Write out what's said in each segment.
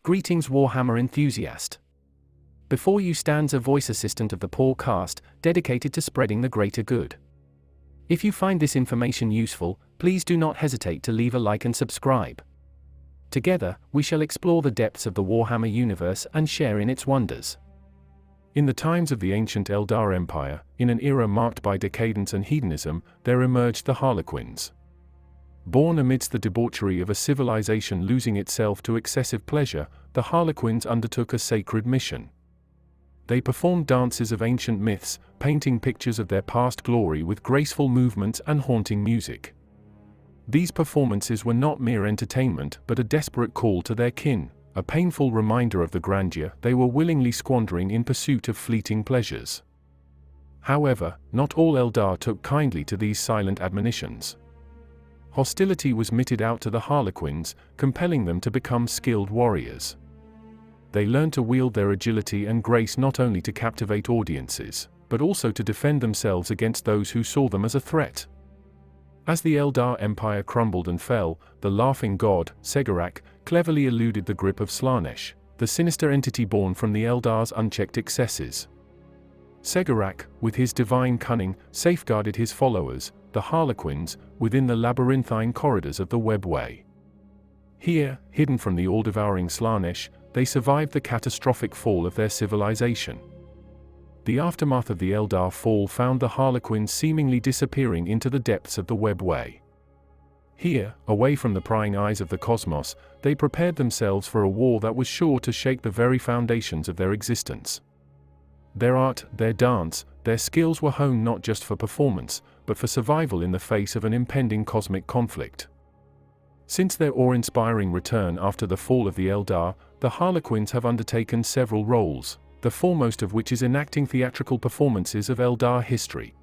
Greetings Warhammer enthusiast. Before you stands a voice assistant of the podcast, dedicated to spreading the greater good. If you find this information useful, please do not hesitate to leave a like and subscribe. Together, we shall explore the depths of the Warhammer universe and share in its wonders. In the times of the ancient Eldar Empire, in an era marked by decadence and hedonism, there emerged the Harlequins. Born amidst the debauchery of a civilization losing itself to excessive pleasure, the Harlequins undertook a sacred mission. They performed dances of ancient myths, painting pictures of their past glory with graceful movements and haunting music. These performances were not mere entertainment but a desperate call to their kin, a painful reminder of the grandeur they were willingly squandering in pursuit of fleeting pleasures. However, not all Eldar took kindly to these silent admonitions. Hostility was meted out to the Harlequins, compelling them to become skilled warriors. They learned to wield their agility and grace not only to captivate audiences, but also to defend themselves against those who saw them as a threat. As the Eldar Empire crumbled and fell, the laughing god, Segurak, cleverly eluded the grip of Slaanesh, the sinister entity born from the Eldar's unchecked excesses. Segurak, with his divine cunning, safeguarded his followers, the Harlequins, within the labyrinthine corridors of the Webway. Here, hidden from the all-devouring Slaanesh, they survived the catastrophic fall of their civilization. The aftermath of the Eldar fall found the Harlequins seemingly disappearing into the depths of the Webway. Here, away from the prying eyes of the cosmos, they prepared themselves for a war that was sure to shake the very foundations of their existence. Their art, their dance, their skills were honed not just for performance, but for survival in the face of an impending cosmic conflict. Since their awe-inspiring return after the fall of the Eldar, the Harlequins have undertaken several roles, the foremost of which is enacting theatrical performances of Eldar history.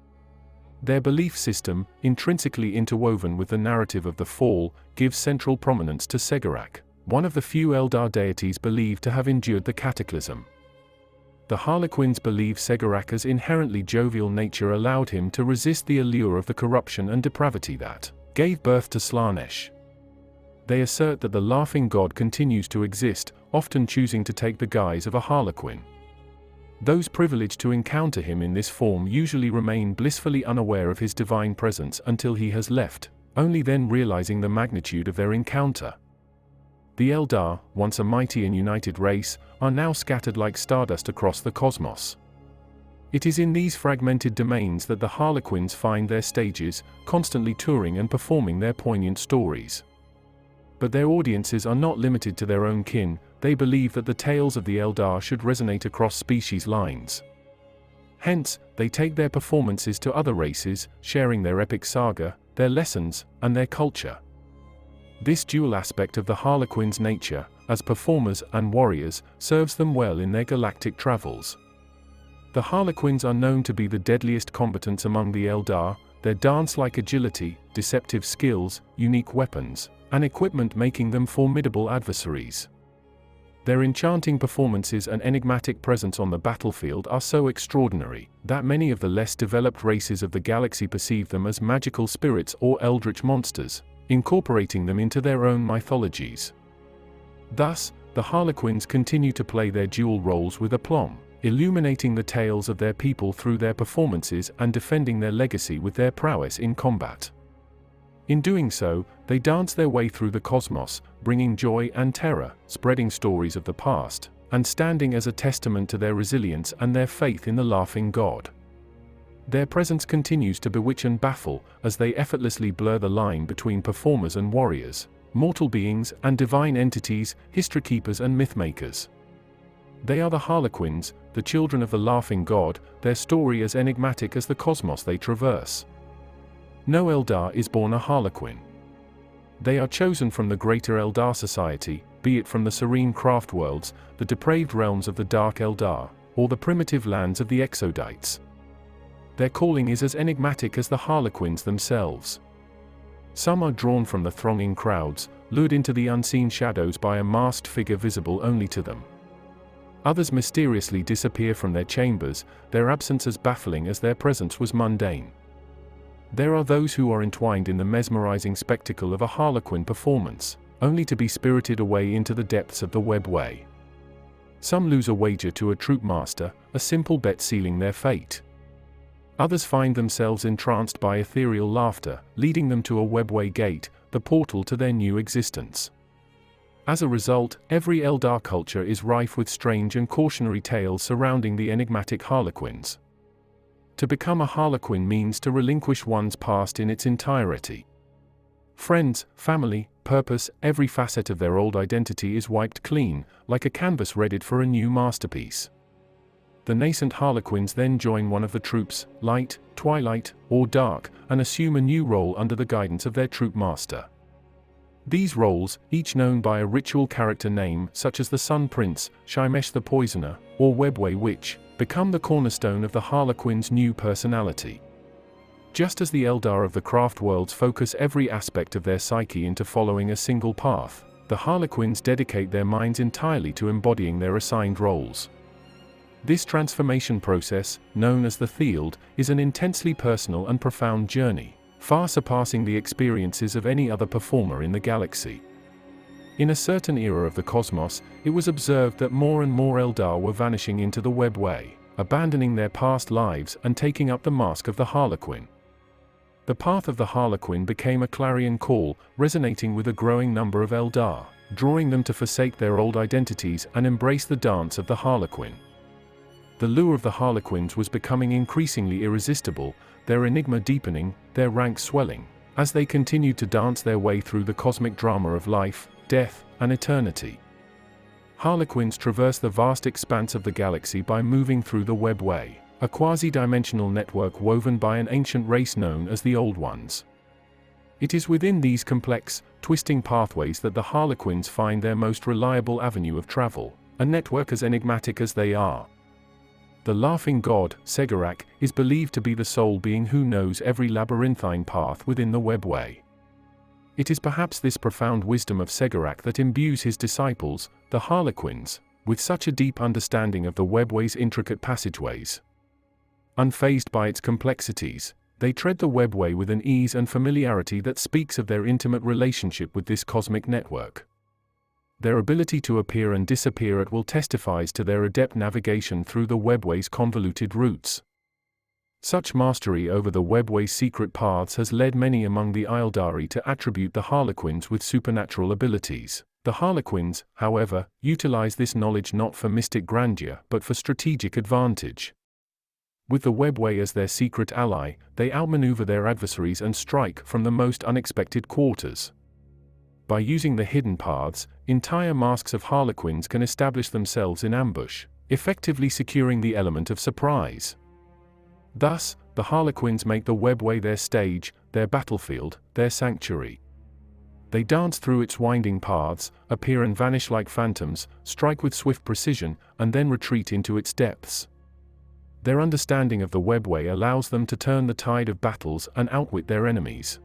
Their belief system, intrinsically interwoven with the narrative of the fall, gives central prominence to Segurak, one of the few Eldar deities believed to have endured the cataclysm. The Harlequins believe Segurak's inherently jovial nature allowed him to resist the allure of the corruption and depravity that gave birth to Slaanesh. They assert that the laughing god continues to exist, often choosing to take the guise of a Harlequin. Those privileged to encounter him in this form usually remain blissfully unaware of his divine presence until he has left, only then realizing the magnitude of their encounter. The Eldar, once a mighty and united race, are now scattered like stardust across the cosmos. It is in these fragmented domains that the Harlequins find their stages, constantly touring and performing their poignant stories. But their audiences are not limited to their own kin. They believe that the tales of the Eldar should resonate across species lines. Hence, they take their performances to other races, sharing their epic saga, their lessons, and their culture. This dual aspect of the Harlequins' nature, as performers and warriors, serves them well in their galactic travels. The Harlequins are known to be the deadliest combatants among the Eldar, their dance-like agility, deceptive skills, unique weapons, and equipment making them formidable adversaries. Their enchanting performances and enigmatic presence on the battlefield are so extraordinary that many of the less developed races of the galaxy perceive them as magical spirits or eldritch monsters, incorporating them into their own mythologies. Thus, the Harlequins continue to play their dual roles with aplomb, illuminating the tales of their people through their performances and defending their legacy with their prowess in combat. In doing so, they dance their way through the cosmos, bringing joy and terror, spreading stories of the past, and standing as a testament to their resilience and their faith in the laughing god. Their presence continues to bewitch and baffle, as they effortlessly blur the line between performers and warriors, mortal beings and divine entities, history keepers and mythmakers. They are the Harlequins, the children of the laughing god, their story as enigmatic as the cosmos they traverse. No Eldar is born a Harlequin. They are chosen from the greater Eldar society, be it from the serene craft worlds, the depraved realms of the Dark Eldar, or the primitive lands of the Exodites. Their calling is as enigmatic as the Harlequins themselves. Some are drawn from the thronging crowds, lured into the unseen shadows by a masked figure visible only to them. Others mysteriously disappear from their chambers, their absence as baffling as their presence was mundane. There are those who are entwined in the mesmerizing spectacle of a Harlequin performance, only to be spirited away into the depths of the Webway. Some lose a wager to a Troupe Master, a simple bet sealing their fate. Others find themselves entranced by ethereal laughter, leading them to a Webway gate, the portal to their new existence. As a result, every Eldar culture is rife with strange and cautionary tales surrounding the enigmatic Harlequins. To become a Harlequin means to relinquish one's past in its entirety. Friends, family, purpose, every facet of their old identity is wiped clean, like a canvas readied for a new masterpiece. The nascent Harlequins then join one of the troupes, light, twilight, or dark, and assume a new role under the guidance of their Troupe Master. These roles, each known by a ritual character name such as the Sun Prince, Shymesh the Poisoner, or Webway Witch, become the cornerstone of the Harlequin's new personality. Just as the Eldar of the craft worlds focus every aspect of their psyche into following a single path, the Harlequins dedicate their minds entirely to embodying their assigned roles. This transformation process, known as the Field, is an intensely personal and profound journey, far surpassing the experiences of any other performer in the galaxy. In a certain era of the cosmos, it was observed that more and more Eldar were vanishing into the Webway, abandoning their past lives and taking up the mask of the Harlequin. The path of the Harlequin became a clarion call, resonating with a growing number of Eldar, drawing them to forsake their old identities and embrace the dance of the Harlequin. The lure of the Harlequins was becoming increasingly irresistible, their enigma deepening, their ranks swelling, as they continued to dance their way through the cosmic drama of life, death, and eternity. Harlequins traverse the vast expanse of the galaxy by moving through the Webway, a quasi-dimensional network woven by an ancient race known as the Old Ones. It is within these complex, twisting pathways that the Harlequins find their most reliable avenue of travel, a network as enigmatic as they are. The laughing god, Segarak, is believed to be the sole being who knows every labyrinthine path within the Webway. It is perhaps this profound wisdom of Segarak that imbues his disciples, the Harlequins, with such a deep understanding of the Webway's intricate passageways. Unfazed by its complexities, they tread the Webway with an ease and familiarity that speaks of their intimate relationship with this cosmic network. Their ability to appear and disappear at will testifies to their adept navigation through the Webway's convoluted routes. Such mastery over the Webway's secret paths has led many among the Eldari to attribute the Harlequins with supernatural abilities. The Harlequins, however, utilize this knowledge not for mystic grandeur but for strategic advantage. With the Webway as their secret ally, they outmaneuver their adversaries and strike from the most unexpected quarters. By using the hidden paths, entire masques of Harlequins can establish themselves in ambush, effectively securing the element of surprise. Thus, the Harlequins make the Webway their stage, their battlefield, their sanctuary. They dance through its winding paths, appear and vanish like phantoms, strike with swift precision, and then retreat into its depths. Their understanding of the Webway allows them to turn the tide of battles and outwit their enemies.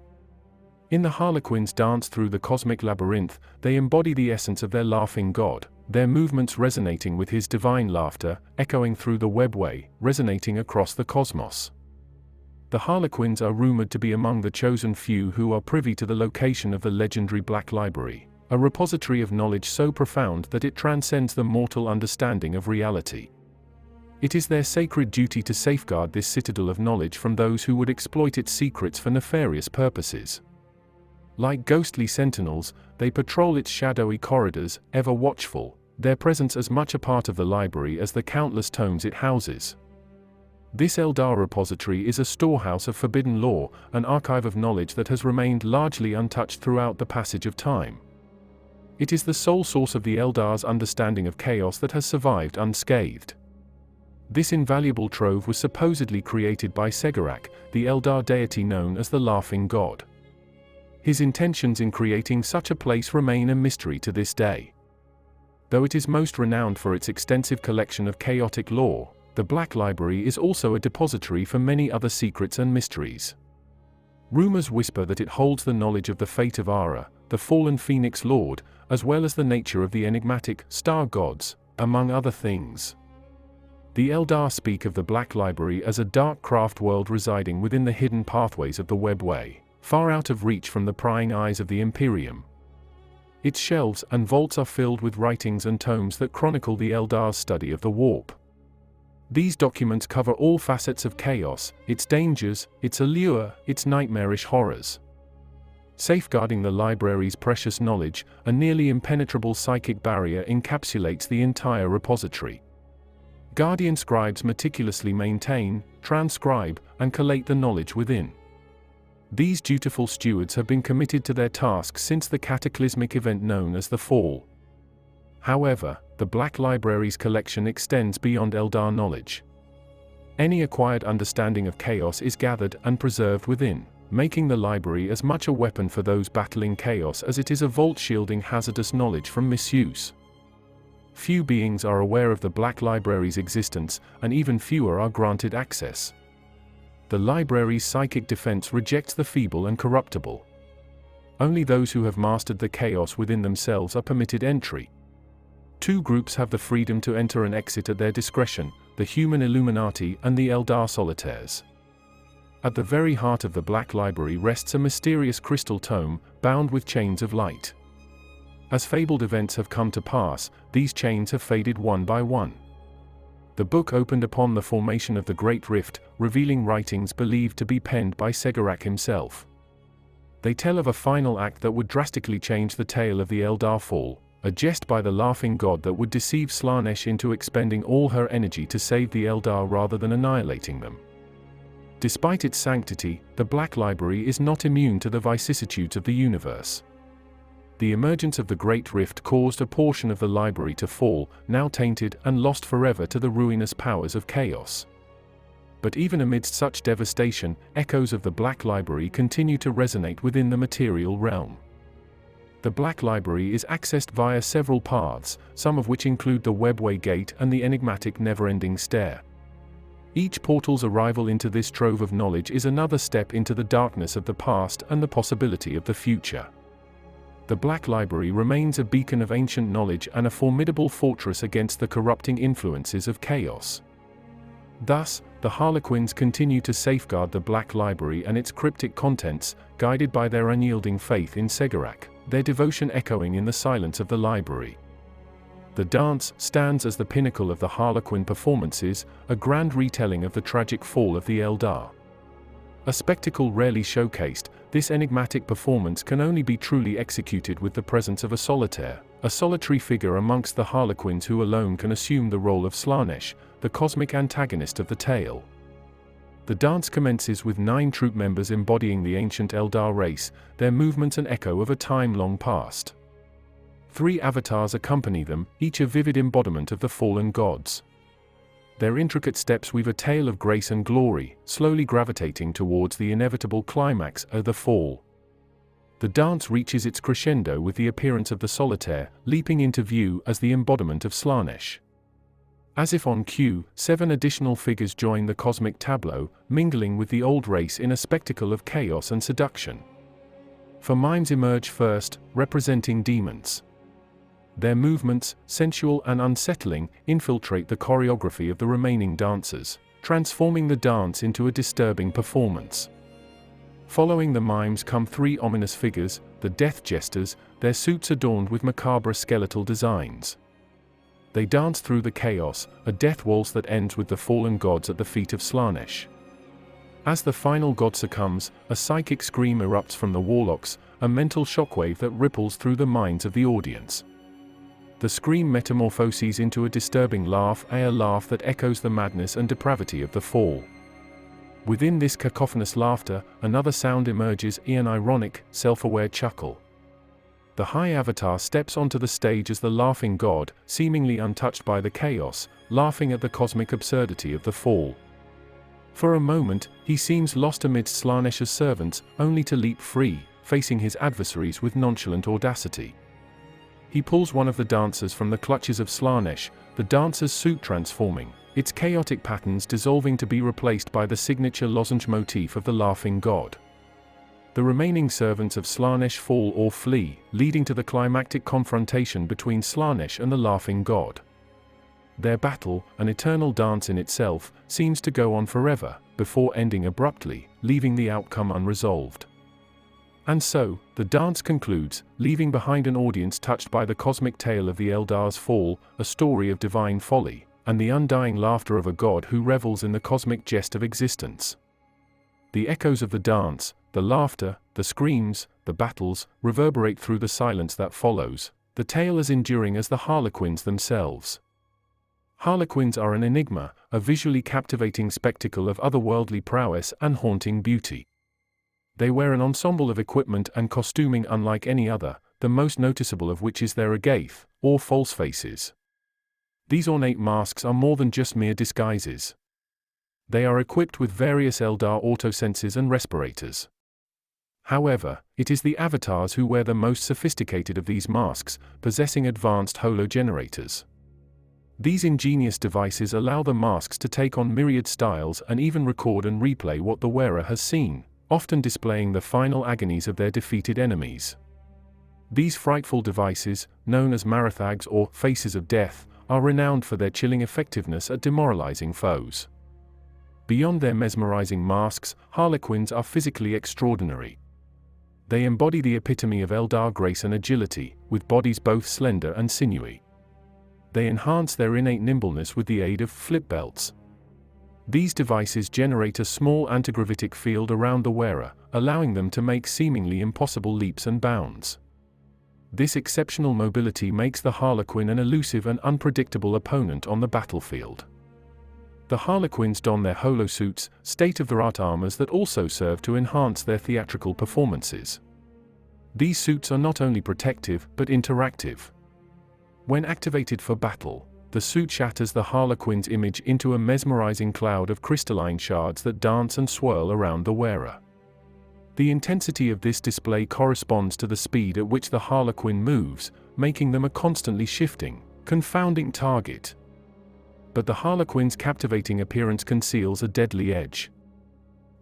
In the Harlequins' dance through the cosmic labyrinth, they embody the essence of their laughing god, their movements resonating with his divine laughter, echoing through the Webway, resonating across the cosmos. The Harlequins are rumored to be among the chosen few who are privy to the location of the legendary Black Library, a repository of knowledge so profound that it transcends the mortal understanding of reality. It is their sacred duty to safeguard this citadel of knowledge from those who would exploit its secrets for nefarious purposes. Like ghostly sentinels, they patrol its shadowy corridors, ever watchful, their presence as much a part of the library as the countless tomes it houses. This Eldar repository is a storehouse of forbidden lore, an archive of knowledge that has remained largely untouched throughout the passage of time. It is the sole source of the Eldar's understanding of chaos that has survived unscathed. This invaluable trove was supposedly created by Segarak, the Eldar deity known as the Laughing God. His intentions in creating such a place remain a mystery to this day. Though it is most renowned for its extensive collection of chaotic lore, the Black Library is also a depository for many other secrets and mysteries. Rumors whisper that it holds the knowledge of the fate of Ara, the fallen Phoenix Lord, as well as the nature of the enigmatic star gods, among other things. The Eldar speak of the Black Library as a dark craft world residing within the hidden pathways of the Webway, far out of reach from the prying eyes of the Imperium. Its shelves and vaults are filled with writings and tomes that chronicle the Eldar's study of the warp. These documents cover all facets of chaos, its dangers, its allure, its nightmarish horrors. Safeguarding the library's precious knowledge, a nearly impenetrable psychic barrier encapsulates the entire repository. Guardian scribes meticulously maintain, transcribe, and collate the knowledge within. These dutiful stewards have been committed to their task since the cataclysmic event known as the Fall. However, the Black Library's collection extends beyond Eldar knowledge. Any acquired understanding of chaos is gathered and preserved within, making the library as much a weapon for those battling chaos as it is a vault shielding hazardous knowledge from misuse. Few beings are aware of the Black Library's existence, and even fewer are granted access. The library's psychic defense rejects the feeble and corruptible. Only those who have mastered the chaos within themselves are permitted entry. Two groups have the freedom to enter and exit at their discretion, the human Illuminati and the Eldar Solitaires. At the very heart of the Black Library rests a mysterious crystal tome, bound with chains of light. As fabled events have come to pass, these chains have faded one by one. The book opened upon the formation of the Great Rift, revealing writings believed to be penned by Skyweaver himself. They tell of a final act that would drastically change the tale of the Eldar fall, a jest by the laughing god that would deceive Slaanesh into expending all her energy to save the Eldar rather than annihilating them. Despite its sanctity, the Black Library is not immune to the vicissitudes of the universe. The emergence of the Great Rift caused a portion of the library to fall, now tainted and lost forever to the ruinous powers of chaos. But even amidst such devastation, echoes of the Black Library continue to resonate within the material realm. The Black Library is accessed via several paths, some of which include the Webway Gate and the enigmatic never-ending stair. Each portal's arrival into this trove of knowledge is another step into the darkness of the past and the possibility of the future. The Black Library remains a beacon of ancient knowledge and a formidable fortress against the corrupting influences of chaos. Thus, the Harlequins continue to safeguard the Black Library and its cryptic contents, guided by their unyielding faith in Skyweaver, their devotion echoing in the silence of the library. The dance stands as the pinnacle of the Harlequin performances, a grand retelling of the tragic fall of the Eldar. A spectacle rarely showcased, this enigmatic performance can only be truly executed with the presence of a Solitaire, a solitary figure amongst the Harlequins who alone can assume the role of Slaanesh, the cosmic antagonist of the tale. The dance commences with 9 troupe members embodying the ancient Eldar race, their movements an echo of a time long past. 3 avatars accompany them, each a vivid embodiment of the fallen gods. Their intricate steps weave a tale of grace and glory, slowly gravitating towards the inevitable climax of the fall. The dance reaches its crescendo with the appearance of the Solitaire, leaping into view as the embodiment of Slaanesh. As if on cue, 7 additional figures join the cosmic tableau, mingling with the old race in a spectacle of chaos and seduction. For Mimes emerge first, representing demons. Their movements, sensual and unsettling, infiltrate the choreography of the remaining dancers, transforming the dance into a disturbing performance. Following the Mimes come 3 ominous figures, the Death Jesters, their suits adorned with macabre skeletal designs. They dance through the chaos, a death waltz that ends with the fallen gods at the feet of Slaanesh. As the final god succumbs, a psychic scream erupts from the warlocks, a mental shockwave that ripples through the minds of the audience. The scream metamorphoses into a disturbing laugh, a laugh that echoes the madness and depravity of the fall. Within this cacophonous laughter, another sound emerges, an ironic, self-aware chuckle. The High Avatar steps onto the stage as the laughing god, seemingly untouched by the chaos, laughing at the cosmic absurdity of the fall. For a moment, he seems lost amidst Slaanesh's servants, only to leap free, facing his adversaries with nonchalant audacity. He pulls one of the dancers from the clutches of Slaanesh, the dancer's suit transforming, its chaotic patterns dissolving to be replaced by the signature lozenge motif of the laughing god. The remaining servants of Slaanesh fall or flee, leading to the climactic confrontation between Slaanesh and the laughing god. Their battle, an eternal dance in itself, seems to go on forever, before ending abruptly, leaving the outcome unresolved. And so, the dance concludes, leaving behind an audience touched by the cosmic tale of the Eldar's fall, a story of divine folly, and the undying laughter of a god who revels in the cosmic jest of existence. The echoes of the dance, the laughter, the screams, the battles, reverberate through the silence that follows, the tale as enduring as the Harlequins themselves. Harlequins are an enigma, a visually captivating spectacle of otherworldly prowess and haunting beauty. They wear an ensemble of equipment and costuming unlike any other, the most noticeable of which is their agape, or false faces. These ornate masks are more than just mere disguises. They are equipped with various Eldar autosenses and respirators. However, it is the avatars who wear the most sophisticated of these masks, possessing advanced holo-generators. These ingenious devices allow the masks to take on myriad styles and even record and replay what the wearer has seen, often displaying the final agonies of their defeated enemies. These frightful devices, known as marathags or faces of death, are renowned for their chilling effectiveness at demoralizing foes. Beyond their mesmerizing masks, Harlequins are physically extraordinary. They embody the epitome of Eldar grace and agility, with bodies both slender and sinewy. They enhance their innate nimbleness with the aid of flip belts. These devices generate a small antigravitic field around the wearer, allowing them to make seemingly impossible leaps and bounds. This exceptional mobility makes the Harlequin an elusive and unpredictable opponent on the battlefield. The Harlequins don their holosuits, state-of-the-art armors that also serve to enhance their theatrical performances. These suits are not only protective but interactive. When activated for battle, the suit shatters the Harlequin's image into a mesmerizing cloud of crystalline shards that dance and swirl around the wearer. The intensity of this display corresponds to the speed at which the Harlequin moves, making them a constantly shifting, confounding target. But the Harlequin's captivating appearance conceals a deadly edge.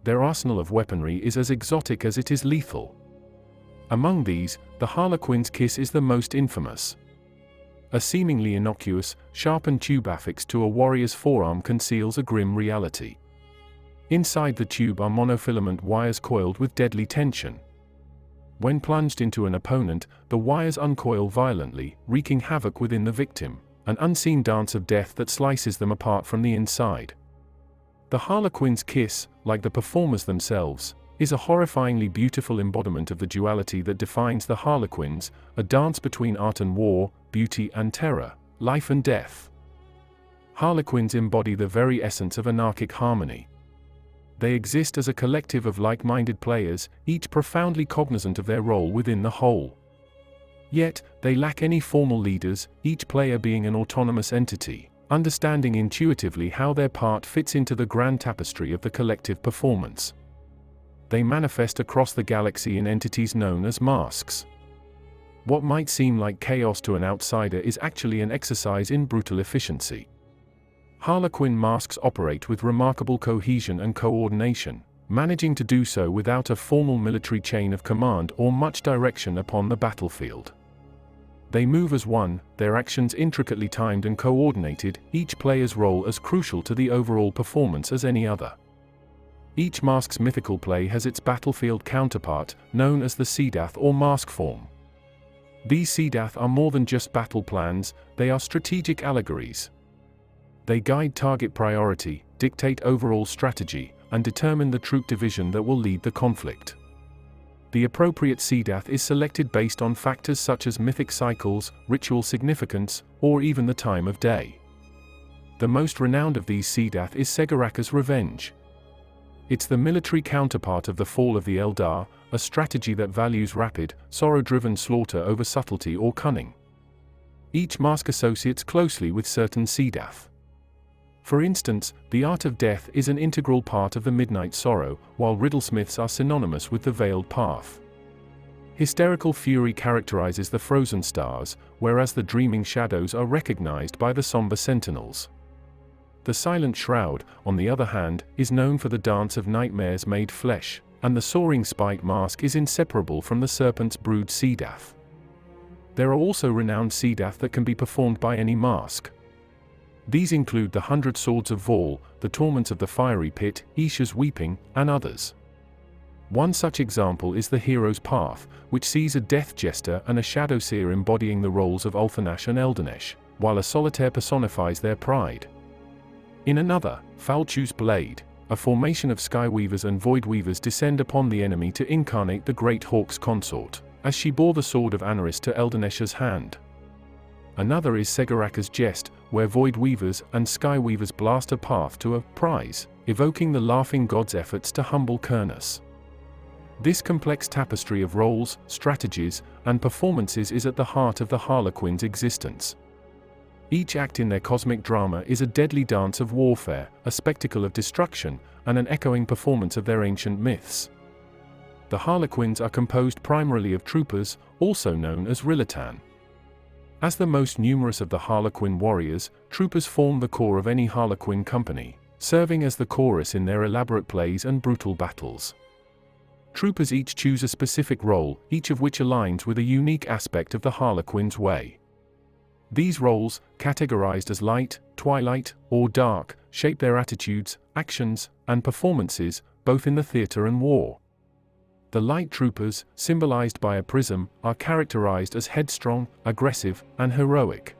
Their arsenal of weaponry is as exotic as it is lethal. Among these, the Harlequin's kiss is the most infamous. A seemingly innocuous, sharpened tube affixed to a warrior's forearm conceals a grim reality. Inside the tube are monofilament wires coiled with deadly tension. When plunged into an opponent, the wires uncoil violently, wreaking havoc within the victim, an unseen dance of death that slices them apart from the inside. The Harlequin's kiss, like the performers themselves, is a horrifyingly beautiful embodiment of the duality that defines the Harlequins, a dance between art and war, beauty and terror, life and death. Harlequins embody the very essence of anarchic harmony. They exist as a collective of like-minded players, each profoundly cognizant of their role within the whole. Yet, they lack any formal leaders, each player being an autonomous entity, understanding intuitively how their part fits into the grand tapestry of the collective performance. They manifest across the galaxy in entities known as masques. What might seem like chaos to an outsider is actually an exercise in brutal efficiency. Harlequin masques operate with remarkable cohesion and coordination, managing to do so without a formal military chain of command or much direction upon the battlefield. They move as one, their actions intricately timed and coordinated, each player's role as crucial to the overall performance as any other. Each masque's mythical play has its battlefield counterpart, known as the Saedath or masque form. These Saedath are more than just battle plans, they are strategic allegories. They guide target priority, dictate overall strategy, and determine the troop division that will lead the conflict. The appropriate Saedath is selected based on factors such as mythic cycles, ritual significance, or even the time of day. The most renowned of these Saedath is Segoraka's Revenge. It's the military counterpart of the Fall of the Eldar, a strategy that values rapid, sorrow-driven slaughter over subtlety or cunning. Each masque associates closely with certain Saedath. For instance, the art of death is an integral part of the Midnight Sorrow, while riddlesmiths are synonymous with the Veiled Path. Hysterical fury characterizes the Frozen Stars, whereas the Dreaming Shadows are recognized by the Somber Sentinels. The Silent Shroud, on the other hand, is known for the dance of nightmares made flesh, and the Soaring Spike Masque is inseparable from the Serpent's Brood Saedath. There are also renowned Saedath that can be performed by any masque. These include the 100 Swords of Vol, the Torments of the Fiery Pit, Isha's Weeping, and others. One such example is the hero's path, which sees a death jester and a Shadowseer embodying the roles of Ulthanash and Eldanesh, while a Solitaire personifies their pride. In another, Falchu's Blade, a formation of Skyweavers and Voidweavers descend upon the enemy to incarnate the Great Hawk's consort, as she bore the sword of Anaris to Eldanesh's hand. Another is Segoraka's Jest, where Voidweavers and Skyweavers blast a path to a prize, evoking the laughing god's efforts to humble Kurnus. This complex tapestry of roles, strategies, and performances is at the heart of the Harlequins' existence. Each act in their cosmic drama is a deadly dance of warfare, a spectacle of destruction, and an echoing performance of their ancient myths. The Harlequins are composed primarily of troopers, also known as Rillitan. As the most numerous of the Harlequin warriors, troopers form the core of any Harlequin company, serving as the chorus in their elaborate plays and brutal battles. Troopers each choose a specific role, each of which aligns with a unique aspect of the Harlequin's way. These roles, categorized as light, twilight, or dark, shape their attitudes, actions, and performances, both in the theater and war. The light troopers, symbolized by a prism, are characterized as headstrong, aggressive, and heroic.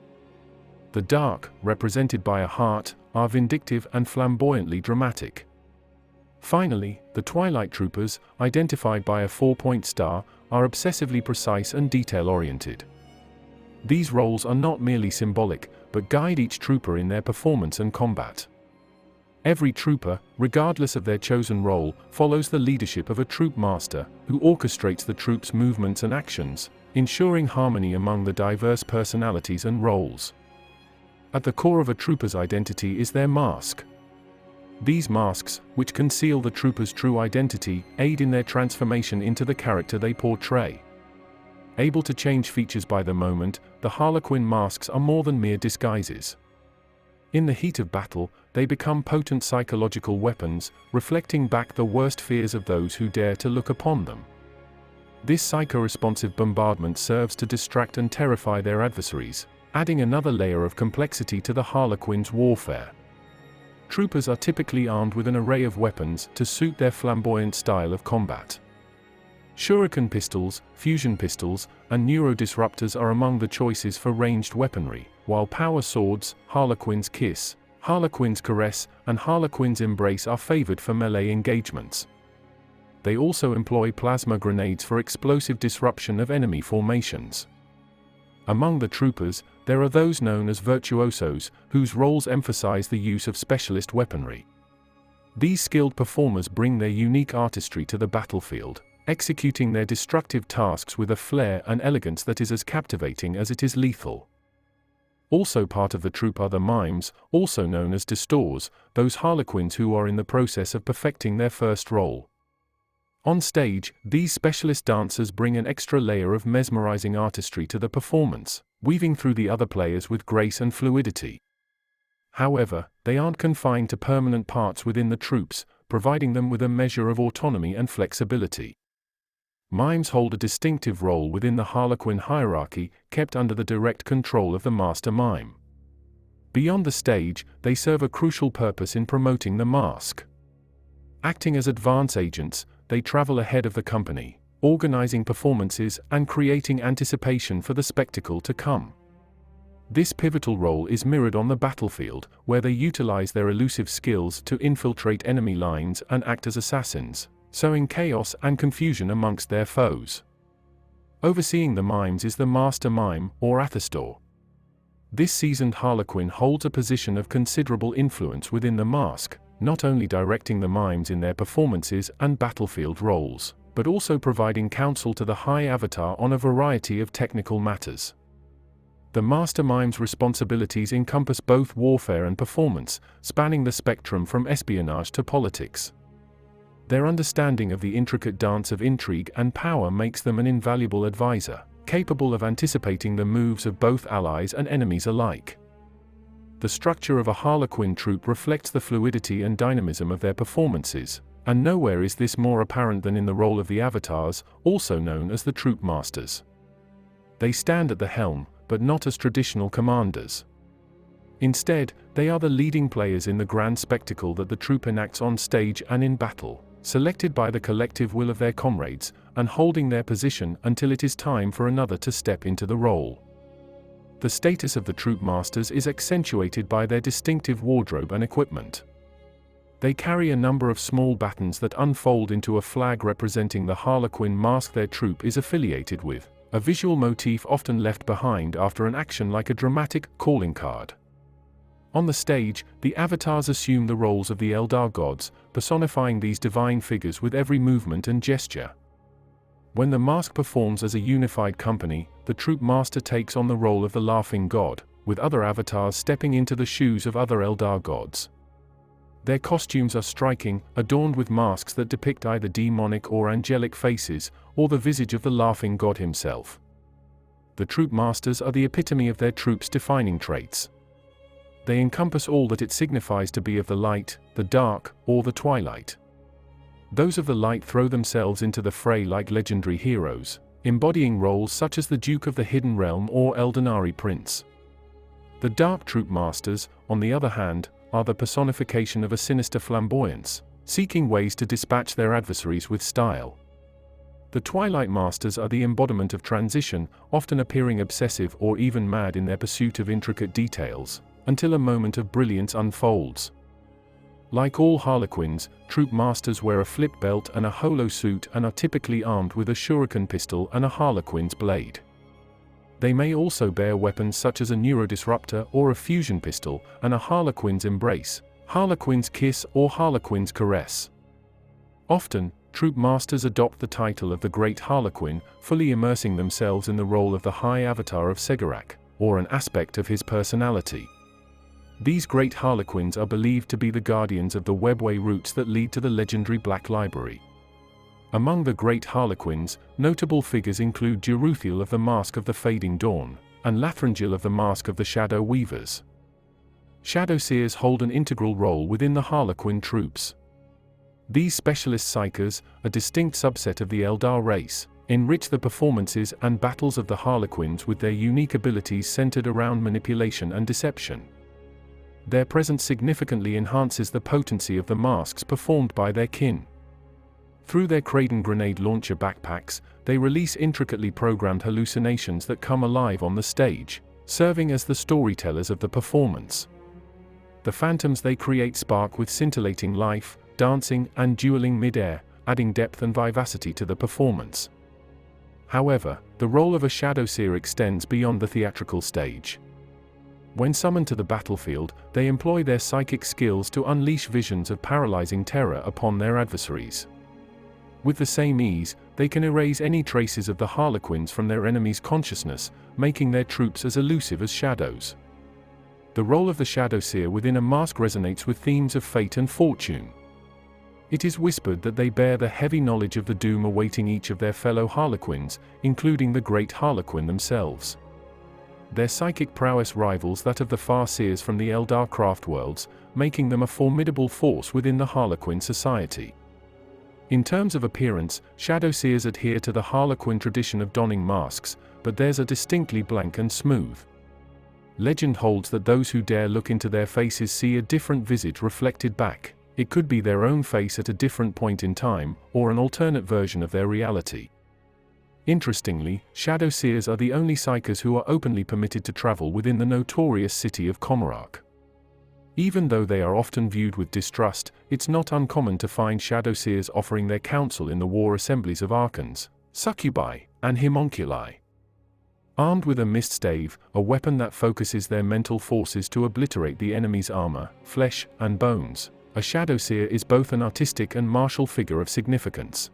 The dark, represented by a heart, are vindictive and flamboyantly dramatic. Finally, the twilight troopers, identified by a 4-point star, are obsessively precise and detail-oriented. These roles are not merely symbolic, but guide each trooper in their performance and combat. Every trooper, regardless of their chosen role, follows the leadership of a Troupe Master, who orchestrates the troop's movements and actions, ensuring harmony among the diverse personalities and roles. At the core of a trooper's identity is their masque. These masks, which conceal the trooper's true identity, aid in their transformation into the character they portray. Able to change features by the moment, the Harlequin masks are more than mere disguises. In the heat of battle, they become potent psychological weapons, reflecting back the worst fears of those who dare to look upon them. This psycho-responsive bombardment serves to distract and terrify their adversaries, adding another layer of complexity to the Harlequins' warfare. Troopers are typically armed with an array of weapons to suit their flamboyant style of combat. Shuriken pistols, fusion pistols, and neurodisruptors are among the choices for ranged weaponry, while power swords, Harlequin's Kiss, Harlequin's Caress, and Harlequin's Embrace are favored for melee engagements. They also employ plasma grenades for explosive disruption of enemy formations. Among the troopers, there are those known as virtuosos, whose roles emphasize the use of specialist weaponry. These skilled performers bring their unique artistry to the battlefield, executing their destructive tasks with a flair and elegance that is as captivating as it is lethal. Also part of the troupe are the Mimes, also known as Distors, those Harlequins who are in the process of perfecting their first role. On stage, these specialist dancers bring an extra layer of mesmerizing artistry to the performance, weaving through the other players with grace and fluidity. However, they aren't confined to permanent parts within the troupes, providing them with a measure of autonomy and flexibility. Mimes hold a distinctive role within the Harlequin hierarchy, kept under the direct control of the master mime. Beyond the stage, they serve a crucial purpose in promoting the masque. Acting as advance agents, they travel ahead of the company, organizing performances and creating anticipation for the spectacle to come. This pivotal role is mirrored on the battlefield, where they utilize their elusive skills to infiltrate enemy lines and act as assassins, sowing chaos and confusion amongst their foes. Overseeing the mimes is the master mime, or Athestor. This seasoned Harlequin holds a position of considerable influence within the masque, not only directing the mimes in their performances and battlefield roles, but also providing counsel to the High Avatar on a variety of technical matters. The Master Mime's responsibilities encompass both warfare and performance, spanning the spectrum from espionage to politics. Their understanding of the intricate dance of intrigue and power makes them an invaluable advisor, capable of anticipating the moves of both allies and enemies alike. The structure of a Harlequin troupe reflects the fluidity and dynamism of their performances, and nowhere is this more apparent than in the role of the avatars, also known as the Troupe Masters. They stand at the helm, but not as traditional commanders. Instead, they are the leading players in the grand spectacle that the troupe enacts on stage and in battle, selected by the collective will of their comrades, and holding their position until it is time for another to step into the role. The status of the Troupe Masters is accentuated by their distinctive wardrobe and equipment. They carry a number of small batons that unfold into a flag representing the Harlequin masque their troupe is affiliated with, a visual motif often left behind after an action like a dramatic calling card. On the stage, the avatars assume the roles of the Eldar gods, personifying these divine figures with every movement and gesture. When the masque performs as a unified company, the Troupe Master takes on the role of the laughing god, with other avatars stepping into the shoes of other Eldar gods. Their costumes are striking, adorned with masks that depict either demonic or angelic faces, or the visage of the laughing god himself. The Troupe Masters are the epitome of their troupe's defining traits. They encompass all that it signifies to be of the light, the dark, or the twilight. Those of the light throw themselves into the fray like legendary heroes, embodying roles such as the Duke of the Hidden Realm or Eldenari Prince. The Dark Troupe Masters, on the other hand, are the personification of a sinister flamboyance, seeking ways to dispatch their adversaries with style. The Twilight Masters are the embodiment of transition, often appearing obsessive or even mad in their pursuit of intricate details, until a moment of brilliance unfolds. Like all Harlequins, Troupe Masters wear a flip belt and a holo suit and are typically armed with a shuriken pistol and a Harlequin's blade. They may also bear weapons such as a neurodisruptor or a fusion pistol, and a Harlequin's embrace, Harlequin's kiss or Harlequin's caress. Often, Troupe Masters adopt the title of the Great Harlequin, fully immersing themselves in the role of the High Avatar of Segarak, or an aspect of his personality. These great Harlequins are believed to be the guardians of the Webway routes that lead to the legendary Black Library. Among the great Harlequins, notable figures include Jeruthiel of the Masque of the Fading Dawn, and Lathrangil of the Masque of the Shadow Weavers. Shadowseers hold an integral role within the Harlequin troops. These specialist psykers, a distinct subset of the Eldar race, enrich the performances and battles of the Harlequins with their unique abilities centered around manipulation and deception. Their presence significantly enhances the potency of the masks performed by their kin. Through their Kraden grenade launcher backpacks, they release intricately programmed hallucinations that come alive on the stage, serving as the storytellers of the performance. The phantoms they create spark with scintillating life, dancing, and dueling mid-air, adding depth and vivacity to the performance. However, the role of a Shadowseer extends beyond the theatrical stage. When summoned to the battlefield, they employ their psychic skills to unleash visions of paralyzing terror upon their adversaries. With the same ease, they can erase any traces of the Harlequins from their enemy's consciousness, making their troops as elusive as shadows. The role of the Shadowseer within a masque resonates with themes of fate and fortune. It is whispered that they bear the heavy knowledge of the doom awaiting each of their fellow Harlequins, including the great Harlequin themselves. Their psychic prowess rivals that of the Farseers from the Eldar craft worlds, making them a formidable force within the Harlequin society. In terms of appearance, Shadowseers adhere to the Harlequin tradition of donning masks, but theirs are distinctly blank and smooth. Legend holds that those who dare look into their faces see a different visage reflected back. It could be their own face at a different point in time, or an alternate version of their reality. Interestingly, Shadowseers are the only psykers who are openly permitted to travel within the notorious city of Komarak. Even though they are often viewed with distrust, it's not uncommon to find Shadowseers offering their counsel in the war assemblies of Archons, Succubi, and Homunculi. Armed with a mist stave, a weapon that focuses their mental forces to obliterate the enemy's armor, flesh, and bones, a Shadowseer is both an artistic and martial figure of significance.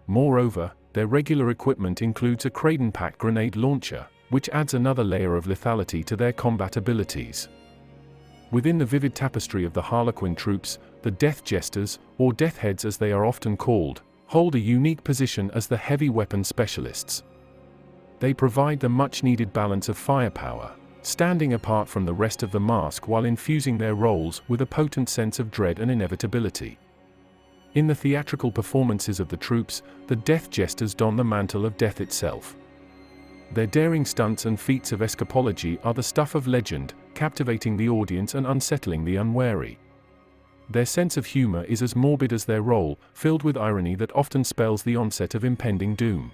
Moreover, their regular equipment includes a Kraden-packed grenade launcher, which adds another layer of lethality to their combat abilities. Within the vivid tapestry of the Harlequin troops, the Death Jesters, or Deathheads as they are often called, hold a unique position as the heavy weapon specialists. They provide the much-needed balance of firepower, standing apart from the rest of the masque while infusing their roles with a potent sense of dread and inevitability. In the theatrical performances of the troops, the Death Jesters don the mantle of death itself. Their daring stunts and feats of escapology are the stuff of legend, captivating the audience and unsettling the unwary. Their sense of humor is as morbid as their role, filled with irony that often spells the onset of impending doom.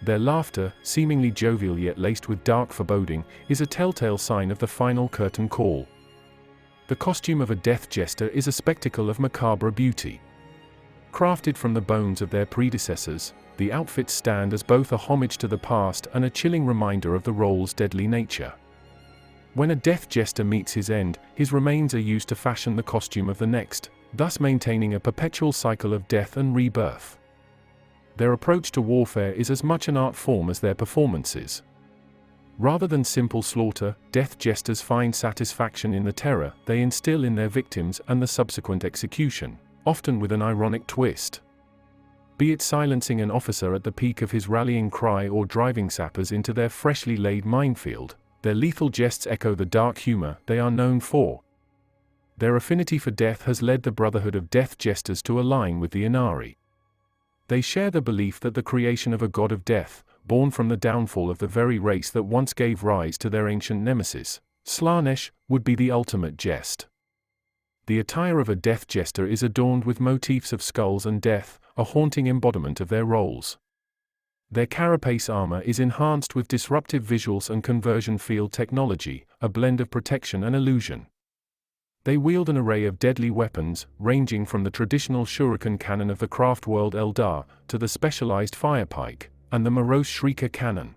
Their laughter, seemingly jovial yet laced with dark foreboding, is a telltale sign of the final curtain call. The costume of a death jester is a spectacle of macabre beauty. Crafted from the bones of their predecessors, the outfits stand as both a homage to the past and a chilling reminder of the role's deadly nature. When a death jester meets his end, his remains are used to fashion the costume of the next, thus maintaining a perpetual cycle of death and rebirth. Their approach to warfare is as much an art form as their performances. Rather than simple slaughter, death jesters find satisfaction in the terror they instill in their victims and the subsequent execution, often with an ironic twist. Be it silencing an officer at the peak of his rallying cry or driving sappers into their freshly laid minefield, their lethal jests echo the dark humor they are known for. Their affinity for death has led the Brotherhood of Death Jesters to align with the Inari. They share the belief that the creation of a god of death, born from the downfall of the very race that once gave rise to their ancient nemesis, Slaanesh, would be the ultimate jest. The attire of a death jester is adorned with motifs of skulls and death, a haunting embodiment of their roles. Their carapace armor is enhanced with disruptive visuals and conversion field technology, a blend of protection and illusion. They wield an array of deadly weapons, ranging from the traditional shuriken cannon of the craft world Eldar, to the specialized firepike, and the morose shrieker cannon.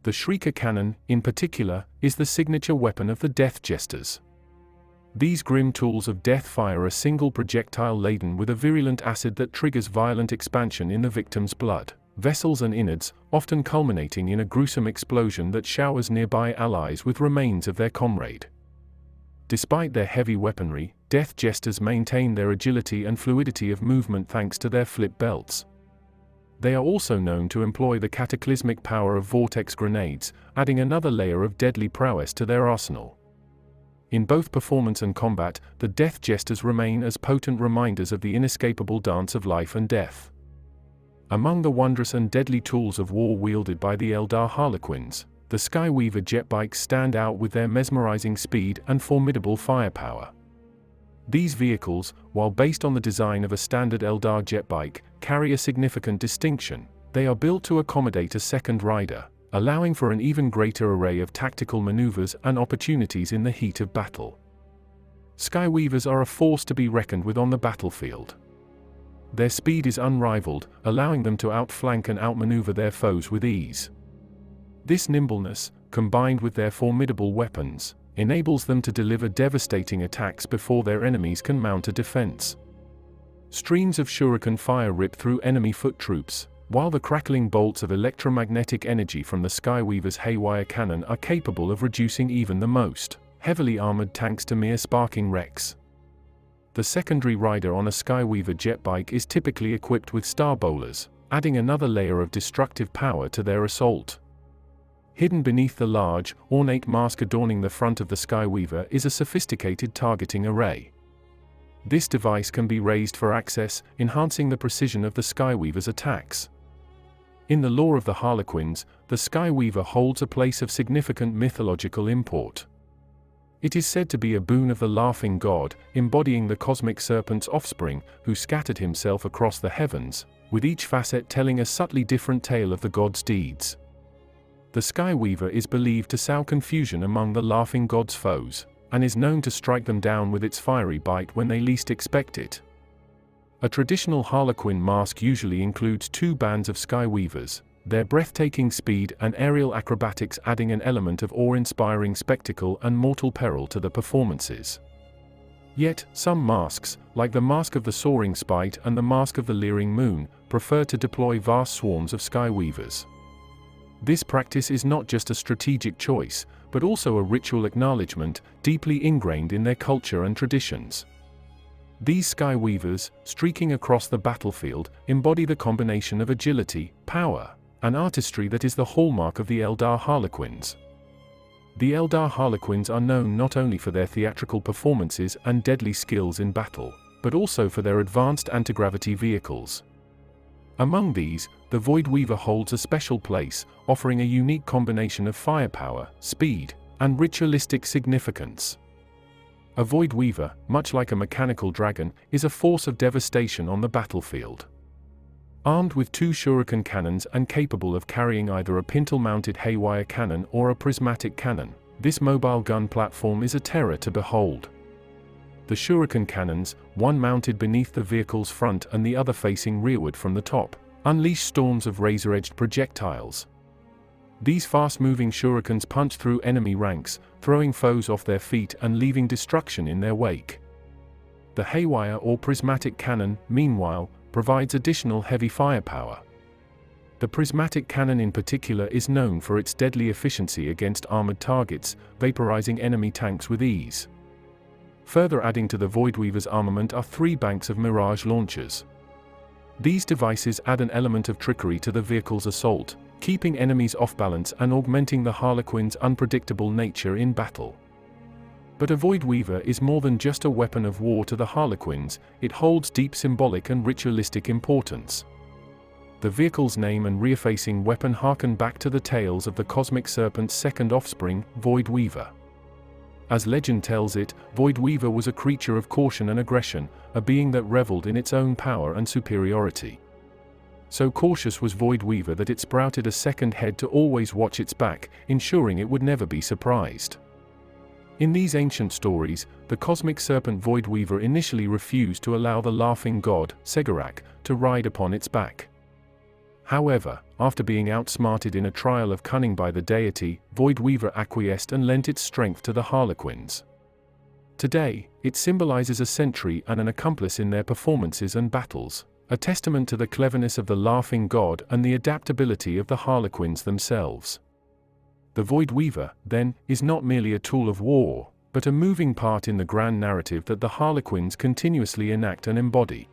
The shrieker cannon, in particular, is the signature weapon of the death jesters. These grim tools of death fire a single projectile laden with a virulent acid that triggers violent expansion in the victim's blood, vessels and innards, often culminating in a gruesome explosion that showers nearby allies with remains of their comrade. Despite their heavy weaponry, death jesters maintain their agility and fluidity of movement thanks to their flip belts. They are also known to employ the cataclysmic power of vortex grenades, adding another layer of deadly prowess to their arsenal. In both performance and combat, the death jesters remain as potent reminders of the inescapable dance of life and death. Among the wondrous and deadly tools of war wielded by the Eldar Harlequins, the Skyweaver jetbikes stand out with their mesmerizing speed and formidable firepower. These vehicles, while based on the design of a standard Eldar jetbike, carry a significant distinction. They are built to accommodate a second rider, allowing for an even greater array of tactical maneuvers and opportunities in the heat of battle. Skyweavers are a force to be reckoned with on the battlefield. Their speed is unrivaled, allowing them to outflank and outmaneuver their foes with ease. This nimbleness, combined with their formidable weapons, enables them to deliver devastating attacks before their enemies can mount a defense. Streams of shuriken fire rip through enemy foot troops, while the crackling bolts of electromagnetic energy from the Skyweaver's haywire cannon are capable of reducing even the most heavily armored tanks to mere sparking wrecks. The secondary rider on a Skyweaver jetbike is typically equipped with star bowlers, adding another layer of destructive power to their assault. Hidden beneath the large, ornate mask adorning the front of the Skyweaver is a sophisticated targeting array. This device can be raised for access, enhancing the precision of the Skyweaver's attacks. In the lore of the Harlequins, the Skyweaver holds a place of significant mythological import. It is said to be a boon of the laughing god, embodying the cosmic serpent's offspring, who scattered himself across the heavens, with each facet telling a subtly different tale of the god's deeds. The Skyweaver is believed to sow confusion among the laughing god's foes, and is known to strike them down with its fiery bite when they least expect it. A traditional Harlequin masque usually includes two bands of Skyweavers, their breathtaking speed and aerial acrobatics adding an element of awe-inspiring spectacle and mortal peril to the performances. Yet, some masques, like the Masque of the Soaring Spite and the Masque of the Leering Moon, prefer to deploy vast swarms of Skyweavers. This practice is not just a strategic choice, but also a ritual acknowledgement, deeply ingrained in their culture and traditions. These Skyweavers, streaking across the battlefield, embody the combination of agility, power, and artistry that is the hallmark of the Eldar Harlequins. The Eldar Harlequins are known not only for their theatrical performances and deadly skills in battle, but also for their advanced anti-gravity vehicles. Among these, the Voidweaver holds a special place, offering a unique combination of firepower, speed, and ritualistic significance. A Voidweaver, much like a mechanical dragon, is a force of devastation on the battlefield. Armed with 2 shuriken cannons and capable of carrying either a pintle-mounted haywire cannon or a prismatic cannon, this mobile gun platform is a terror to behold. The shuriken cannons, one mounted beneath the vehicle's front and the other facing rearward from the top, unleash storms of razor-edged projectiles. These fast-moving shurikens punch through enemy ranks, throwing foes off their feet and leaving destruction in their wake. The haywire or prismatic cannon, meanwhile, provides additional heavy firepower. The prismatic cannon in particular is known for its deadly efficiency against armored targets, vaporizing enemy tanks with ease. Further adding to the Voidweaver's armament are 3 banks of Mirage launchers. These devices add an element of trickery to the vehicle's assault, keeping enemies off balance and augmenting the Harlequins' unpredictable nature in battle. But a Voidweaver is more than just a weapon of war to the Harlequins, it holds deep symbolic and ritualistic importance. The vehicle's name and rear-facing weapon harken back to the tales of the cosmic serpent's second offspring, Voidweaver. As legend tells it, Voidweaver was a creature of caution and aggression, a being that reveled in its own power and superiority. So cautious was Voidweaver that it sprouted a second head to always watch its back, ensuring it would never be surprised. In these ancient stories, the cosmic serpent Voidweaver initially refused to allow the laughing god, Skyweaver, to ride upon its back. However, after being outsmarted in a trial of cunning by the deity, Voidweaver acquiesced and lent its strength to the Harlequins. Today, it symbolizes a sentry and an accomplice in their performances and battles, a testament to the cleverness of the laughing god and the adaptability of the Harlequins themselves. The Voidweaver, then, is not merely a tool of war, but a moving part in the grand narrative that the Harlequins continuously enact and embody.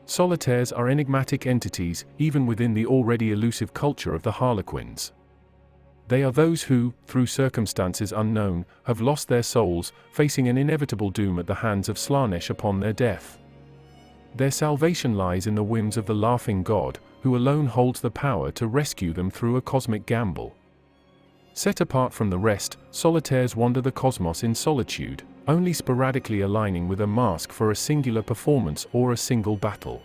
Solitaires are enigmatic entities, even within the already elusive culture of the Harlequins. They are those who, through circumstances unknown, have lost their souls, facing an inevitable doom at the hands of Slaanesh upon their death. Their salvation lies in the whims of the laughing god, who alone holds the power to rescue them through a cosmic gamble. Set apart from the rest, solitaires wander the cosmos in solitude, only sporadically aligning with a masque for a singular performance or a single battle.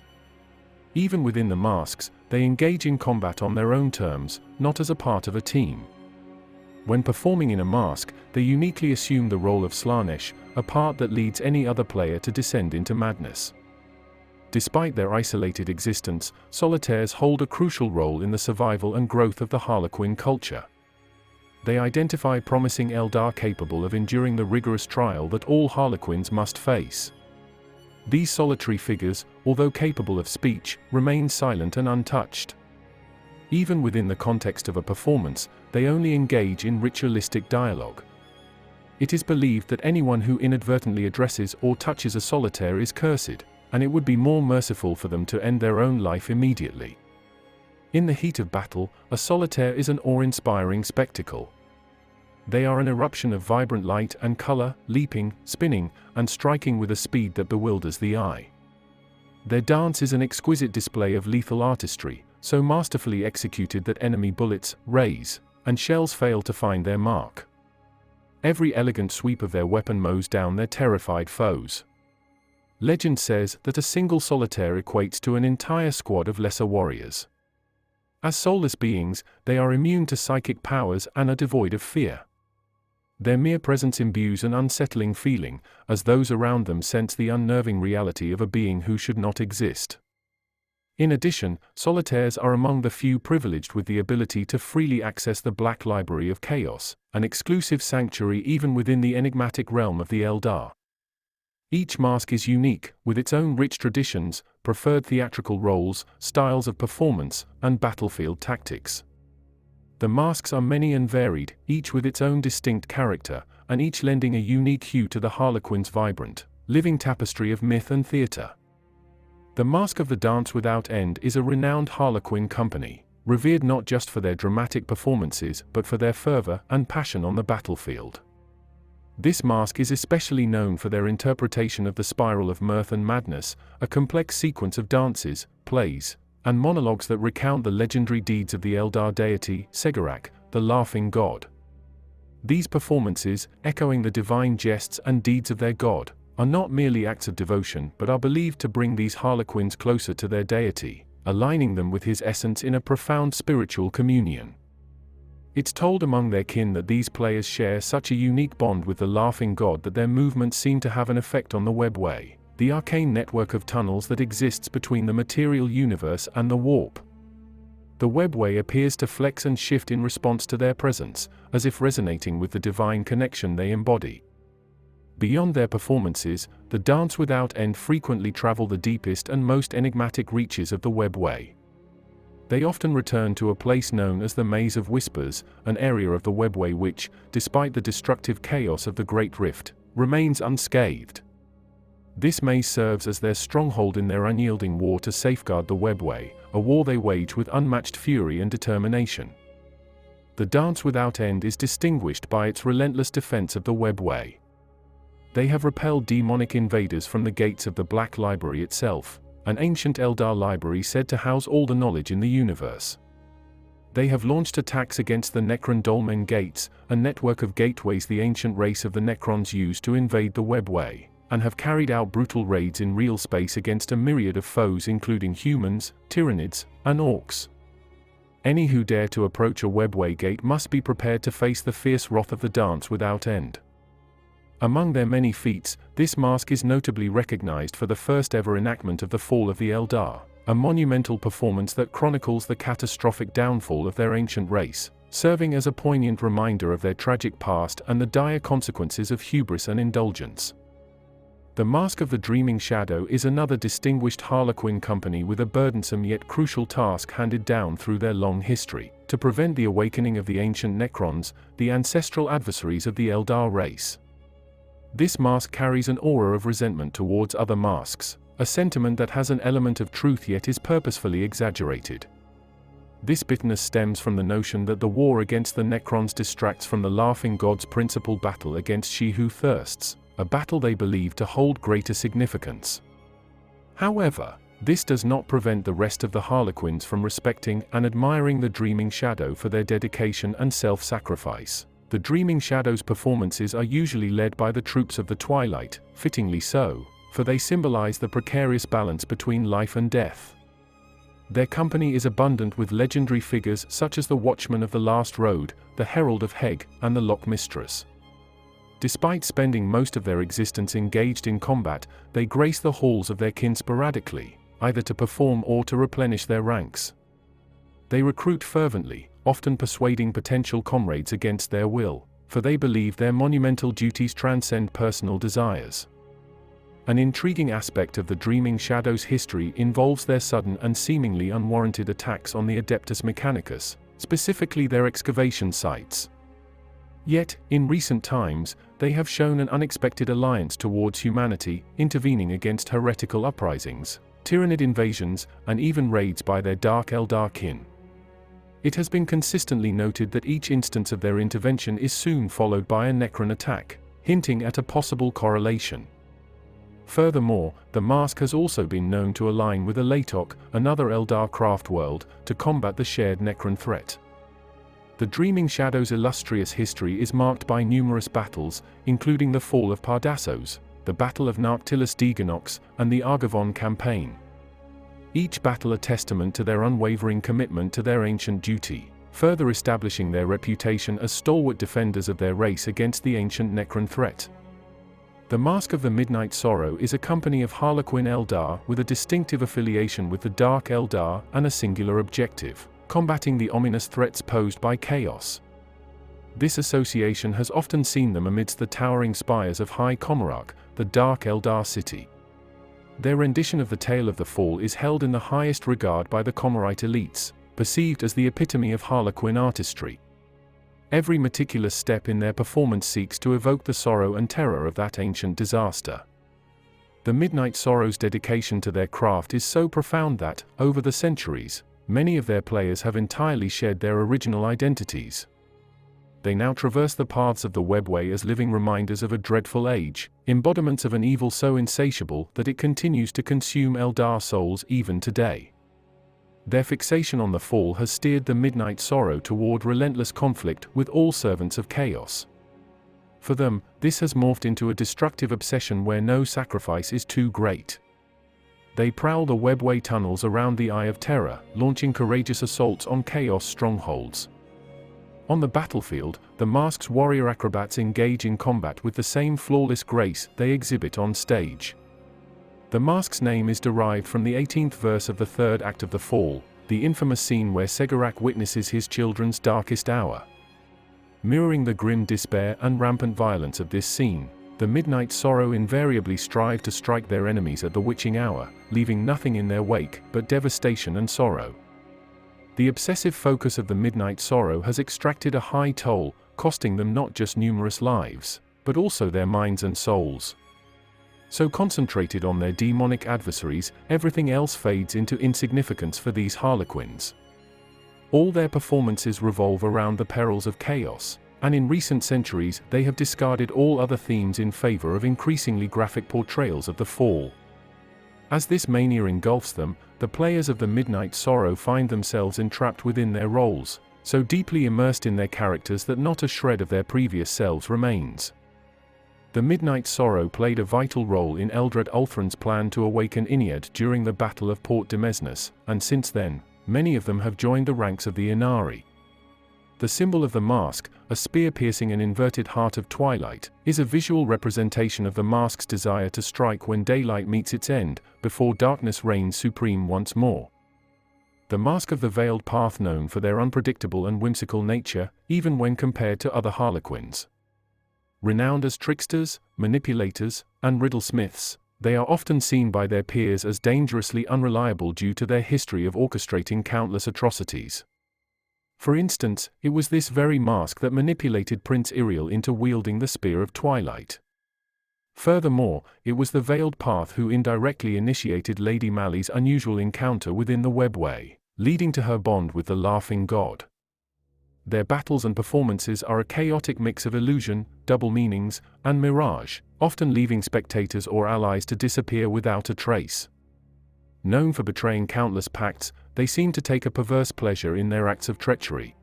Even within the masques, they engage in combat on their own terms, not as a part of a team. When performing in a masque, they uniquely assume the role of Slaanesh, a part that leads any other player to descend into madness. Despite their isolated existence, solitaires hold a crucial role in the survival and growth of the Harlequin culture. They identify promising Eldar capable of enduring the rigorous trial that all Harlequins must face. These solitary figures, although capable of speech, remain silent and untouched. Even within the context of a performance, they only engage in ritualistic dialogue. It is believed that anyone who inadvertently addresses or touches a solitaire is cursed, and it would be more merciful for them to end their own life immediately. In the heat of battle, a solitaire is an awe-inspiring spectacle. They are an eruption of vibrant light and color, leaping, spinning, and striking with a speed that bewilders the eye. Their dance is an exquisite display of lethal artistry, so masterfully executed that enemy bullets, rays, and shells fail to find their mark. Every elegant sweep of their weapon mows down their terrified foes. Legend says that a single solitaire equates to an entire squad of lesser warriors. As soulless beings, they are immune to psychic powers and are devoid of fear. Their mere presence imbues an unsettling feeling, as those around them sense the unnerving reality of a being who should not exist. In addition, solitaires are among the few privileged with the ability to freely access the Black Library of Chaos, an exclusive sanctuary even within the enigmatic realm of the Eldar. Each masque is unique, with its own rich traditions, preferred theatrical roles, styles of performance, and battlefield tactics. The masques are many and varied, each with its own distinct character, and each lending a unique hue to the Harlequin's vibrant, living tapestry of myth and theatre. The Masque of the Dance Without End is a renowned Harlequin company, revered not just for their dramatic performances but for their fervor and passion on the battlefield. This masque is especially known for their interpretation of the Spiral of Mirth and Madness, a complex sequence of dances, plays, and monologues that recount the legendary deeds of the Eldar deity, Skyweaver, the laughing god. These performances, echoing the divine jests and deeds of their god, are not merely acts of devotion but are believed to bring these Harlequins closer to their deity, aligning them with his essence in a profound spiritual communion. It's told among their kin that these players share such a unique bond with the laughing god that their movements seem to have an effect on the Webway, the arcane network of tunnels that exists between the material universe and the warp. The Webway appears to flex and shift in response to their presence, as if resonating with the divine connection they embody. Beyond their performances, the Dance Without End frequently travel the deepest and most enigmatic reaches of the Webway. They often return to a place known as the Maze of Whispers, an area of the Webway which, despite the destructive chaos of the Great Rift, remains unscathed. This maze serves as their stronghold in their unyielding war to safeguard the Webway, a war they wage with unmatched fury and determination. The Dance Without End is distinguished by its relentless defense of the Webway. They have repelled demonic invaders from the gates of the Black Library itself, an ancient Eldar library said to house all the knowledge in the universe. They have launched attacks against the Necron Dolmen Gates, a network of gateways the ancient race of the Necrons used to invade the Webway, and have carried out brutal raids in real space against a myriad of foes including humans, Tyranids, and orcs. Any who dare to approach a Webway gate must be prepared to face the fierce wrath of the Dance Without End. Among their many feats, this masque is notably recognized for the first ever enactment of the fall of the Eldar, a monumental performance that chronicles the catastrophic downfall of their ancient race, serving as a poignant reminder of their tragic past and the dire consequences of hubris and indulgence. The Masque of the Dreaming Shadow is another distinguished Harlequin company with a burdensome yet crucial task handed down through their long history, to prevent the awakening of the ancient Necrons, the ancestral adversaries of the Eldar race. This masque carries an aura of resentment towards other masques, a sentiment that has an element of truth yet is purposefully exaggerated. This bitterness stems from the notion that the war against the Necrons distracts from the Laughing God's principal battle against She Who Thirsts, a battle they believe to hold greater significance. However, this does not prevent the rest of the Harlequins from respecting and admiring the Dreaming Shadow for their dedication and self-sacrifice. The Dreaming Shadow's performances are usually led by the troops of the Twilight, fittingly so, for they symbolize the precarious balance between life and death. Their company is abundant with legendary figures such as the Watchman of the Last Road, the Herald of Heg, and the Lock Mistress. Despite spending most of their existence engaged in combat, they grace the halls of their kin sporadically, either to perform or to replenish their ranks. They recruit fervently, often persuading potential comrades against their will, for they believe their monumental duties transcend personal desires. An intriguing aspect of the Dreaming Shadow's history involves their sudden and seemingly unwarranted attacks on the Adeptus Mechanicus, specifically their excavation sites. Yet, in recent times, they have shown an unexpected alliance towards humanity, intervening against heretical uprisings, Tyranid invasions, and even raids by their Dark Eldar kin. It has been consistently noted that each instance of their intervention is soon followed by a Necron attack, hinting at a possible correlation. Furthermore, the masque has also been known to align with Alatok, another Eldar craft world, to combat the shared Necron threat. The Dreaming Shadow's illustrious history is marked by numerous battles, including the fall of Pardassos, the Battle of Narctillus Degonox, and the Argavon campaign. Each battle a testament to their unwavering commitment to their ancient duty, further establishing their reputation as stalwart defenders of their race against the ancient Necron threat. The Masque of the Midnight Sorrow is a company of Harlequin Eldar with a distinctive affiliation with the Dark Eldar and a singular objective: combating the ominous threats posed by chaos. This association has often seen them amidst the towering spires of High Comarach, the Dark Eldar city. Their rendition of the Tale of the Fall is held in the highest regard by the Comarite elites, perceived as the epitome of Harlequin artistry. Every meticulous step in their performance seeks to evoke the sorrow and terror of that ancient disaster. The Midnight Sorrow's dedication to their craft is so profound that, over the centuries, many of their players have entirely shed their original identities. They now traverse the paths of the Webway as living reminders of a dreadful age, embodiments of an evil so insatiable that it continues to consume Eldar souls even today. Their fixation on the fall has steered the Midnight Sorrow toward relentless conflict with all servants of chaos. For them, this has morphed into a destructive obsession where no sacrifice is too great. They prowl the Webway tunnels around the Eye of Terror, launching courageous assaults on chaos strongholds. On the battlefield, the Masque's warrior acrobats engage in combat with the same flawless grace they exhibit on stage. The Masque's name is derived from the 18th verse of the third act of The Fall, the infamous scene where Sagarak witnesses his children's darkest hour. Mirroring the grim despair and rampant violence of this scene, the Midnight Sorrow invariably strive to strike their enemies at the witching hour, leaving nothing in their wake but devastation and sorrow. The obsessive focus of the Midnight Sorrow has extracted a high toll, costing them not just numerous lives, but also their minds and souls. So concentrated on their demonic adversaries, everything else fades into insignificance for these Harlequins. All their performances revolve around the perils of chaos, and in recent centuries they have discarded all other themes in favor of increasingly graphic portrayals of the fall. As this mania engulfs them, the players of the Midnight Sorrow find themselves entrapped within their roles, so deeply immersed in their characters that not a shred of their previous selves remains. The Midnight Sorrow played a vital role in Eldred Ulthran's plan to awaken Inead during the Battle of Port Demesnes, and since then, many of them have joined the ranks of the Inari. The symbol of the Masque, a spear piercing an inverted heart of twilight, is a visual representation of the Masque's desire to strike when daylight meets its end, before darkness reigns supreme once more. The Masque of the Veiled Path, known for their unpredictable and whimsical nature, even when compared to other Harlequins. Renowned as tricksters, manipulators, and riddlesmiths, they are often seen by their peers as dangerously unreliable due to their history of orchestrating countless atrocities. For instance, it was this very Masque that manipulated Prince Iriel into wielding the Spear of Twilight. Furthermore, it was the Veiled Path who indirectly initiated Lady Mally's unusual encounter within the Webway, leading to her bond with the Laughing God. Their battles and performances are a chaotic mix of illusion, double meanings, and mirage, often leaving spectators or allies to disappear without a trace. Known for betraying countless pacts, they seem to take a perverse pleasure in their acts of treachery.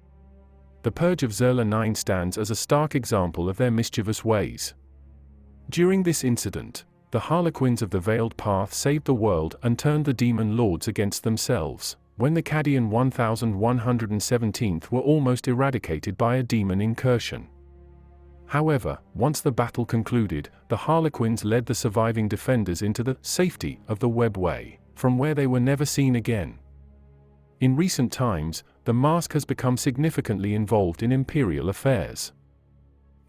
The Purge of Zerla 9 stands as a stark example of their mischievous ways. During this incident, the Harlequins of the Veiled Path saved the world and turned the demon lords against themselves, when the Cadian 1117th were almost eradicated by a demon incursion. However, once the battle concluded, the Harlequins led the surviving defenders into the safety of the Webway, from where they were never seen again. In recent times, the Masque has become significantly involved in imperial affairs.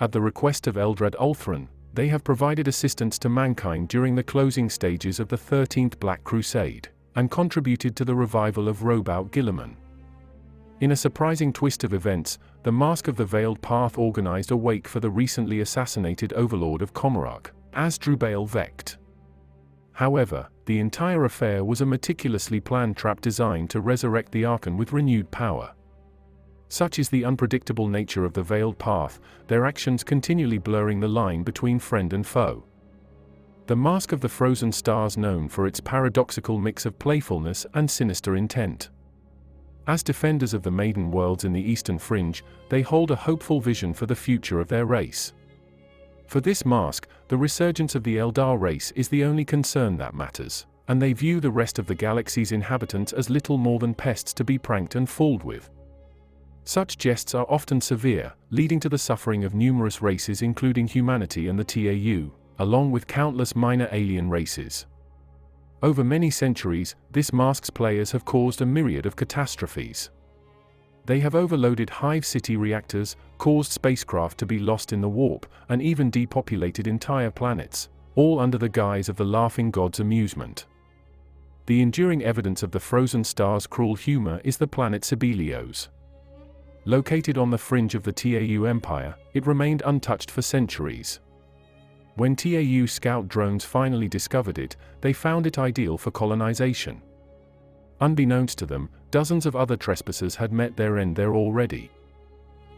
At the request of Eldred Ulthran, they have provided assistance to mankind during the closing stages of the 13th Black Crusade, and contributed to the revival of Robout Guilliman. In a surprising twist of events, the Masque of the Veiled Path organized a wake for the recently assassinated overlord of Comarach, Asdrubal Vecht. However, the entire affair was a meticulously planned trap designed to resurrect the Archon with renewed power. Such is the unpredictable nature of the Veiled Path, their actions continually blurring the line between friend and foe. The Masque of the Frozen Stars, known for its paradoxical mix of playfulness and sinister intent. As defenders of the Maiden Worlds in the Eastern Fringe, they hold a hopeful vision for the future of their race. For this Masque, the resurgence of the Eldar race is the only concern that matters, and they view the rest of the galaxy's inhabitants as little more than pests to be pranked and fooled with. Such jests are often severe, leading to the suffering of numerous races including humanity and the Tau, along with countless minor alien races. Over many centuries, this Masque's players have caused a myriad of catastrophes. They have overloaded Hive City reactors, caused spacecraft to be lost in the warp, and even depopulated entire planets, all under the guise of the Laughing God's amusement. The enduring evidence of the Frozen Star's cruel humor is the planet Sibelios. Located on the fringe of the Tau Empire, it remained untouched for centuries. When Tau scout drones finally discovered it, they found it ideal for colonization. Unbeknownst to them, dozens of other trespassers had met their end there already.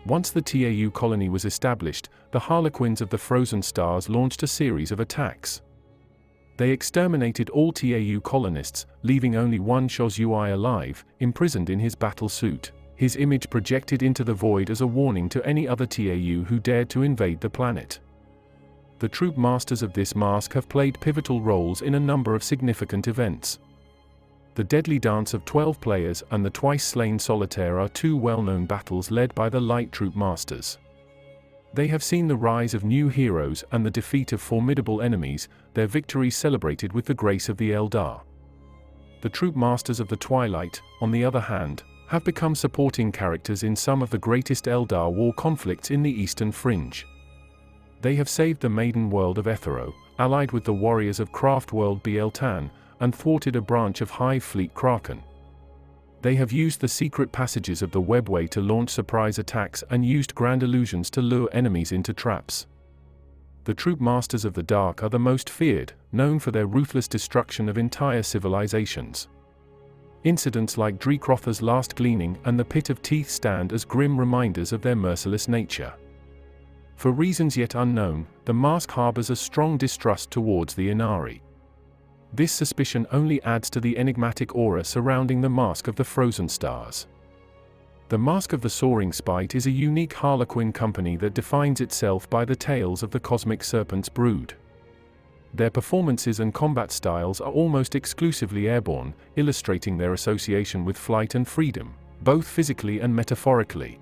Once the Tau colony was established, the Harlequins of the Frozen Stars launched a series of attacks. They exterminated all Tau colonists, leaving only one Shozui alive, imprisoned in his battle suit, his image projected into the void as a warning to any other Tau who dared to invade the planet. The Troupe Masters of this masque have played pivotal roles in a number of significant events. The Deadly Dance of 12 Players and the twice-slain Solitaire are two well-known battles led by the Light Troupe Masters. They have seen the rise of new heroes and the defeat of formidable enemies, their victories celebrated with the grace of the Eldar. The Troupe Masters of the Twilight, on the other hand, have become supporting characters in some of the greatest Eldar war conflicts in the Eastern Fringe. They have saved the maiden world of Ethero, allied with the warriors of Craft World Bieltan, and thwarted a branch of Hive Fleet Kraken. They have used the secret passages of the Webway to launch surprise attacks and used grand illusions to lure enemies into traps. The Troupe Masters of the Dark are the most feared, known for their ruthless destruction of entire civilizations. Incidents like Drecrotha's Last Gleaning and the Pit of Teeth stand as grim reminders of their merciless nature. For reasons yet unknown, the Masque harbors a strong distrust towards the Inari. This suspicion only adds to the enigmatic aura surrounding the Masque of the Frozen Stars. The Masque of the Soaring Spite is a unique Harlequin company that defines itself by the tales of the cosmic serpent's brood. Their performances and combat styles are almost exclusively airborne, illustrating their association with flight and freedom, both physically and metaphorically.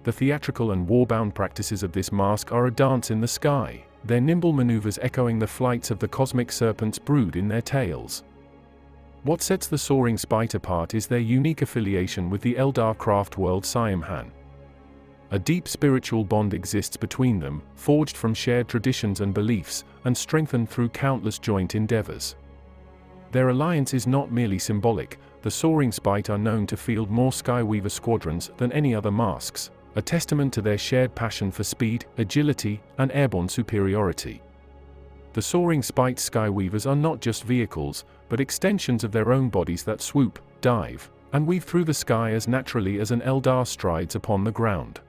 The theatrical and warbound practices of this masque are a dance in the sky, their nimble maneuvers echoing the flights of the cosmic serpent's brood in their tails. What sets the Soaring Spite apart is their unique affiliation with the Eldar craft world Siamhan. A deep spiritual bond exists between them, forged from shared traditions and beliefs, and strengthened through countless joint endeavors. Their alliance is not merely symbolic. The Soaring Spite are known to field more Skyweaver squadrons than any other masques, a testament to their shared passion for speed, agility, and airborne superiority. The Soaring Spite Skyweavers are not just vehicles, but extensions of their own bodies that swoop, dive, and weave through the sky as naturally as an Eldar strides upon the ground.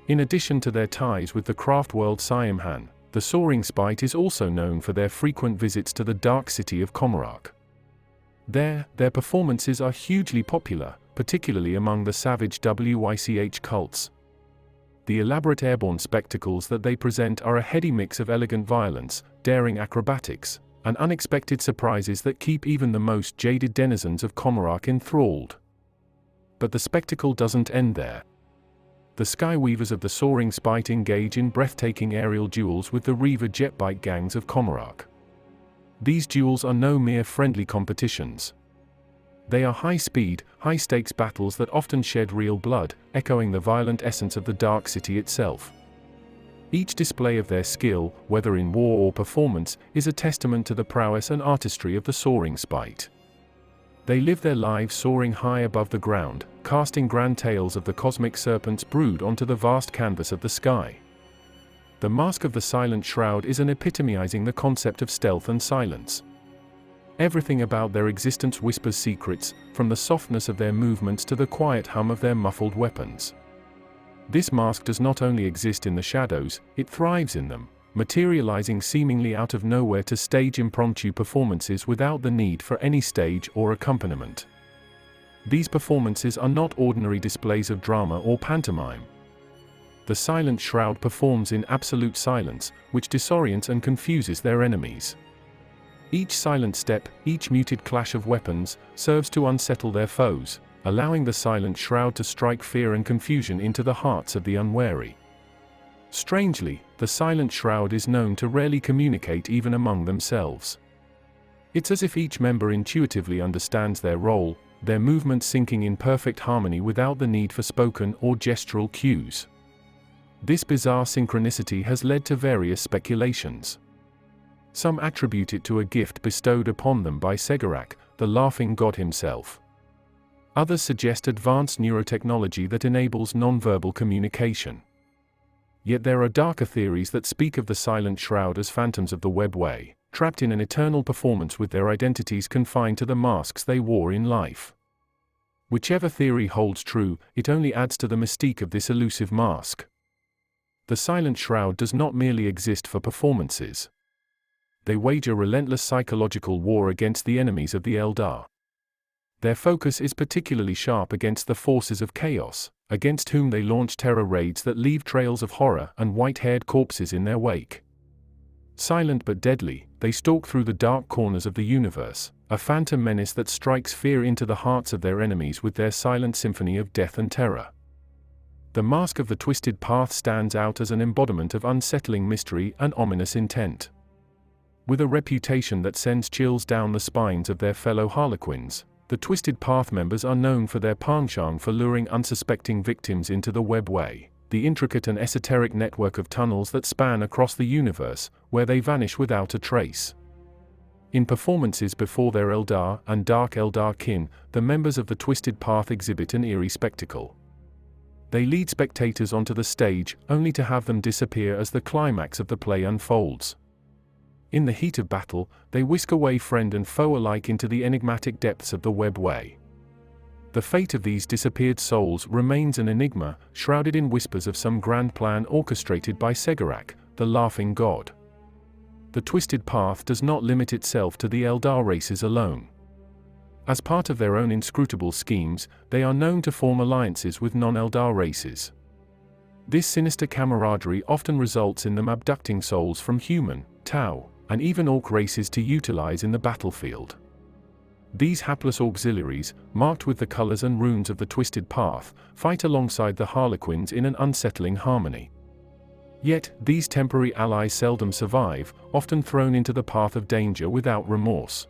In addition to their ties with the craft world Siamhan, the Soaring Spite is also known for their frequent visits to the dark city of Comorak. There, their performances are hugely popular, particularly among the savage WYCH cults. The elaborate airborne spectacles that they present are a heady mix of elegant violence, daring acrobatics, and unexpected surprises that keep even the most jaded denizens of Comorak enthralled. But the spectacle doesn't end there. The Skyweavers of the Soaring Spite engage in breathtaking aerial duels with the Reaver jetbike gangs of Comorak. These duels are no mere friendly competitions. They are high-speed, high-stakes battles that often shed real blood, echoing the violent essence of the Dark City itself. Each display of their skill, whether in war or performance, is a testament to the prowess and artistry of the Soaring Spite. They live their lives soaring high above the ground, casting grand tales of the cosmic serpent's brood onto the vast canvas of the sky. The Masque of the Silent Shroud is an epitomizing the concept of stealth and silence. Everything about their existence whispers secrets, from the softness of their movements to the quiet hum of their muffled weapons. This masque does not only exist in the shadows, it thrives in them, materializing seemingly out of nowhere to stage impromptu performances without the need for any stage or accompaniment. These performances are not ordinary displays of drama or pantomime. The Silent Shroud performs in absolute silence, which disorients and confuses their enemies. Each silent step, each muted clash of weapons, serves to unsettle their foes, allowing the Silent Shroud to strike fear and confusion into the hearts of the unwary. Strangely, the Silent Shroud is known to rarely communicate even among themselves. It's as if each member intuitively understands their role, their movements syncing in perfect harmony without the need for spoken or gestural cues. This bizarre synchronicity has led to various speculations. Some attribute it to a gift bestowed upon them by Segarak, the laughing god himself. Others suggest advanced neurotechnology that enables nonverbal communication. Yet there are darker theories that speak of the Silent Shroud as phantoms of the Webway, trapped in an eternal performance with their identities confined to the masks they wore in life. Whichever theory holds true, it only adds to the mystique of this elusive masque. The Silent Shroud does not merely exist for performances. They wage a relentless psychological war against the enemies of the Eldar. Their focus is particularly sharp against the forces of chaos, against whom they launch terror raids that leave trails of horror and white-haired corpses in their wake. Silent but deadly, they stalk through the dark corners of the universe, a phantom menace that strikes fear into the hearts of their enemies with their silent symphony of death and terror. The Masque of the Twisted Path stands out as an embodiment of unsettling mystery and ominous intent. With a reputation that sends chills down the spines of their fellow Harlequins, the Twisted Path members are known for their penchant for luring unsuspecting victims into the Webway, the intricate and esoteric network of tunnels that span across the universe, where they vanish without a trace. In performances before their Eldar and Dark Eldar kin, the members of the Twisted Path exhibit an eerie spectacle. They lead spectators onto the stage, only to have them disappear as the climax of the play unfolds. In the heat of battle, they whisk away friend and foe alike into the enigmatic depths of the Webway. The fate of these disappeared souls remains an enigma, shrouded in whispers of some grand plan orchestrated by Segarak, the laughing god. The Twisted Path does not limit itself to the Eldar races alone. As part of their own inscrutable schemes, they are known to form alliances with non-Eldar races. This sinister camaraderie often results in them abducting souls from human, Tau, and even Orc races to utilize in the battlefield. These hapless auxiliaries, marked with the colors and runes of the Twisted Path, fight alongside the Harlequins in an unsettling harmony. Yet, these temporary allies seldom survive, often thrown into the path of danger without remorse.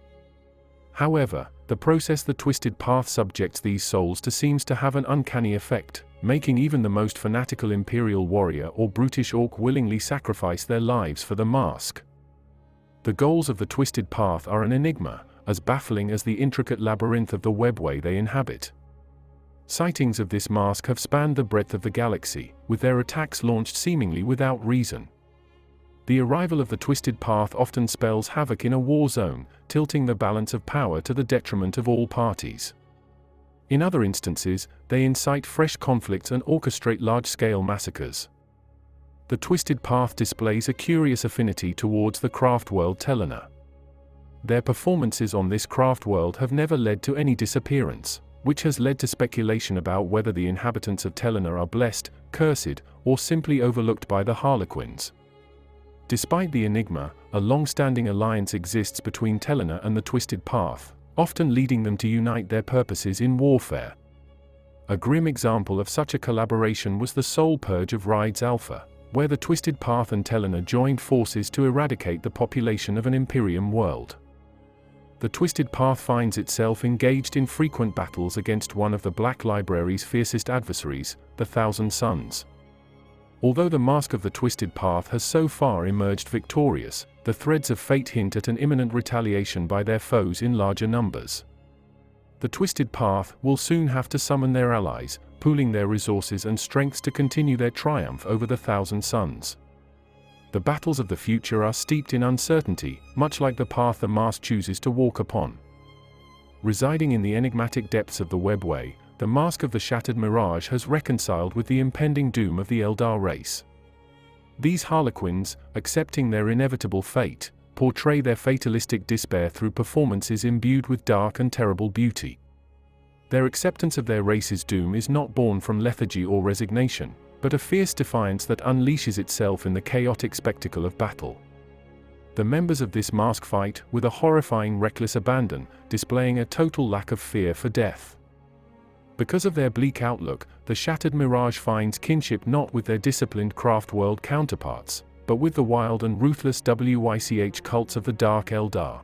However, the process the Twisted Path subjects these souls to seems to have an uncanny effect, making even the most fanatical Imperial warrior or brutish Orc willingly sacrifice their lives for the Masque. The goals of the Twisted Path are an enigma, as baffling as the intricate labyrinth of the Webway they inhabit. Sightings of this Masque have spanned the breadth of the galaxy, with their attacks launched seemingly without reason. The arrival of the Twisted Path often spells havoc in a war zone, tilting the balance of power to the detriment of all parties. In other instances, they incite fresh conflicts and orchestrate large-scale massacres. The Twisted Path displays a curious affinity towards the craft world Telena. Their performances on this craft world have never led to any disappearance, which has led to speculation about whether the inhabitants of Telena are blessed, cursed, or simply overlooked by the Harlequins. Despite the enigma, a long-standing alliance exists between Telena and the Twisted Path, often leading them to unite their purposes in warfare. A grim example of such a collaboration was the Soul Purge of Rides Alpha, where the Twisted Path and Telena joined forces to eradicate the population of an Imperium world. The Twisted Path finds itself engaged in frequent battles against one of the Black Library's fiercest adversaries, the Thousand Suns. Although the Masque of the Twisted Path has so far emerged victorious, the threads of fate hint at an imminent retaliation by their foes in larger numbers. The Twisted Path will soon have to summon their allies, pooling their resources and strengths to continue their triumph over the Thousand Suns. The battles of the future are steeped in uncertainty, much like the path the Masque chooses to walk upon. Residing in the enigmatic depths of the Webway, the Masque of the Shattered Mirage has reconciled with the impending doom of the Eldar race. These Harlequins, accepting their inevitable fate, portray their fatalistic despair through performances imbued with dark and terrible beauty. Their acceptance of their race's doom is not born from lethargy or resignation, but a fierce defiance that unleashes itself in the chaotic spectacle of battle. The members of this Masque fight with a horrifying reckless abandon, displaying a total lack of fear for death. Because of their bleak outlook, the Shattered Mirage finds kinship not with their disciplined craft world counterparts, but with the wild and ruthless WYCH cults of the Dark Eldar.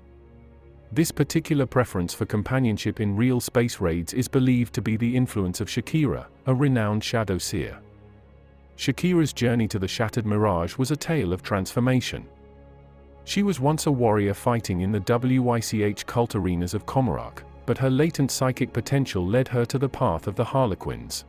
This particular preference for companionship in real space raids is believed to be the influence of Shakira, a renowned Shadowseer. Shakira's journey to the Shattered Mirage was a tale of transformation. She was once a warrior fighting in the WYCH cult arenas of Comorak, but her latent psychic potential led her to the path of the Harlequins.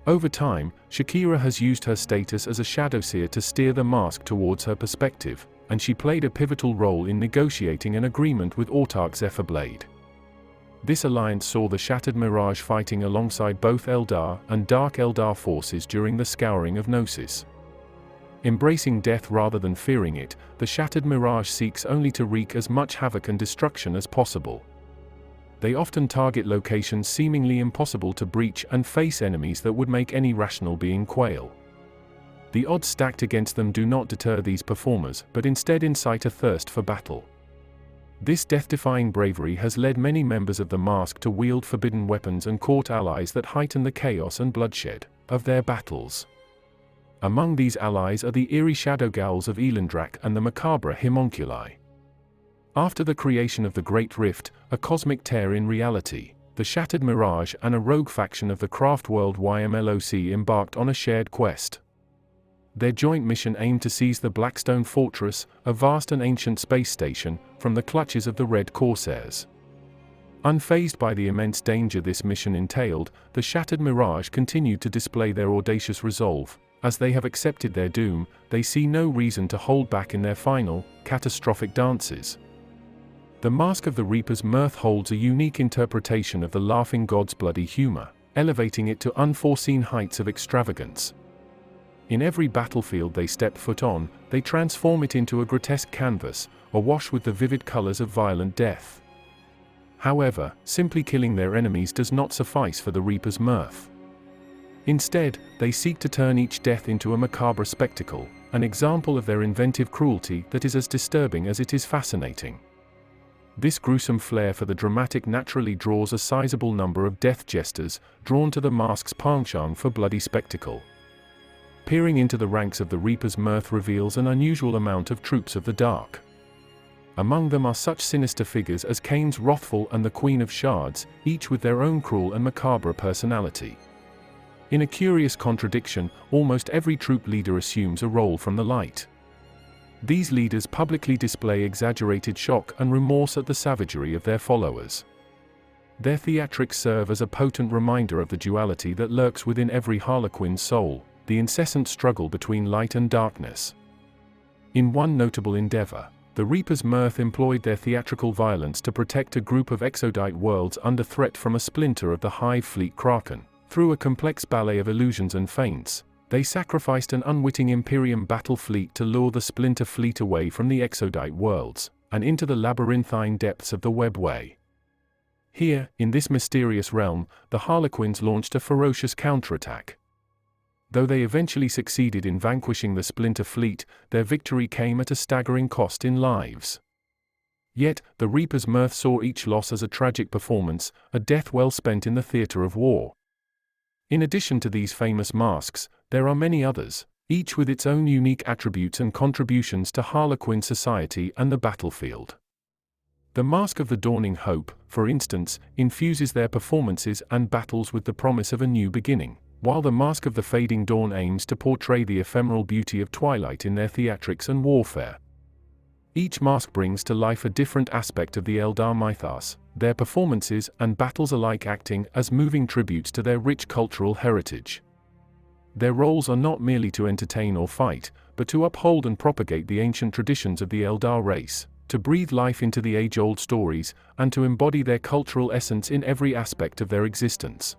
Over time, Shakira has used her status as a Shadowseer to steer the Masque towards her perspective, and she played a pivotal role in negotiating an agreement with Autarch Zephyrblade. This alliance saw the Shattered Mirage fighting alongside both Eldar and Dark Eldar forces during the Scouring of Gnosis. Embracing death rather than fearing it, the shattered Mirage seeks only to wreak as much havoc and destruction as possible. They often target locations seemingly impossible to breach and face enemies that would make any rational being quail. The odds stacked against them do not deter these performers, but instead incite a thirst for battle. This death-defying bravery has led many members of the Masque to wield forbidden weapons and court allies that heighten the chaos and bloodshed of their battles. Among these allies are the eerie shadow ghouls of Elandrak and the macabre homunculi. After the creation of the Great Rift, a cosmic tear in reality, the Shattered Mirage and a rogue faction of the craft world YMLOC embarked on a shared quest. Their joint mission aimed to seize the Blackstone Fortress, a vast and ancient space station, from the clutches of the Red Corsairs. Unfazed by the immense danger this mission entailed, the Shattered Mirage continued to display their audacious resolve. As they have accepted their doom, they see no reason to hold back in their final, catastrophic dances. The Masque of the Reaper's mirth holds a unique interpretation of the laughing god's bloody humor, elevating it to unforeseen heights of extravagance. In every battlefield they step foot on, they transform it into a grotesque canvas, awash with the vivid colors of violent death. However, simply killing their enemies does not suffice for the Reaper's mirth. Instead, they seek to turn each death into a macabre spectacle, an example of their inventive cruelty that is as disturbing as it is fascinating. This gruesome flair for the dramatic naturally draws a sizable number of death jesters, drawn to the Masque's penchant for bloody spectacle. Peering into the ranks of the Reaper's mirth reveals an unusual amount of troops of the dark. Among them are such sinister figures as Cain's Wrathful and the Queen of Shards, each with their own cruel and macabre personality. In a curious contradiction, almost every troop leader assumes a role from the light. These leaders publicly display exaggerated shock and remorse at the savagery of their followers. Their theatrics serve as a potent reminder of the duality that lurks within every Harlequin's soul, the incessant struggle between light and darkness. In one notable endeavor, the Reaper's mirth employed their theatrical violence to protect a group of exodite worlds under threat from a splinter of the Hive Fleet Kraken. Through a complex ballet of illusions and feints, they sacrificed an unwitting Imperium battle fleet to lure the splinter fleet away from the exodite worlds, and into the labyrinthine depths of the Webway. Here, in this mysterious realm, the Harlequins launched a ferocious counterattack. Though they eventually succeeded in vanquishing the splinter fleet, their victory came at a staggering cost in lives. Yet, the Reaper's mirth saw each loss as a tragic performance, a death well spent in the theater of war. In addition to these famous masques, there are many others, each with its own unique attributes and contributions to Harlequin society and the battlefield. The Masque of the Dawning Hope, for instance, infuses their performances and battles with the promise of a new beginning, while the Masque of the Fading Dawn aims to portray the ephemeral beauty of twilight in their theatrics and warfare. Each masque brings to life a different aspect of the Eldar mythos, their performances and battles alike acting as moving tributes to their rich cultural heritage. Their roles are not merely to entertain or fight, but to uphold and propagate the ancient traditions of the Eldar race, to breathe life into the age-old stories, and to embody their cultural essence in every aspect of their existence.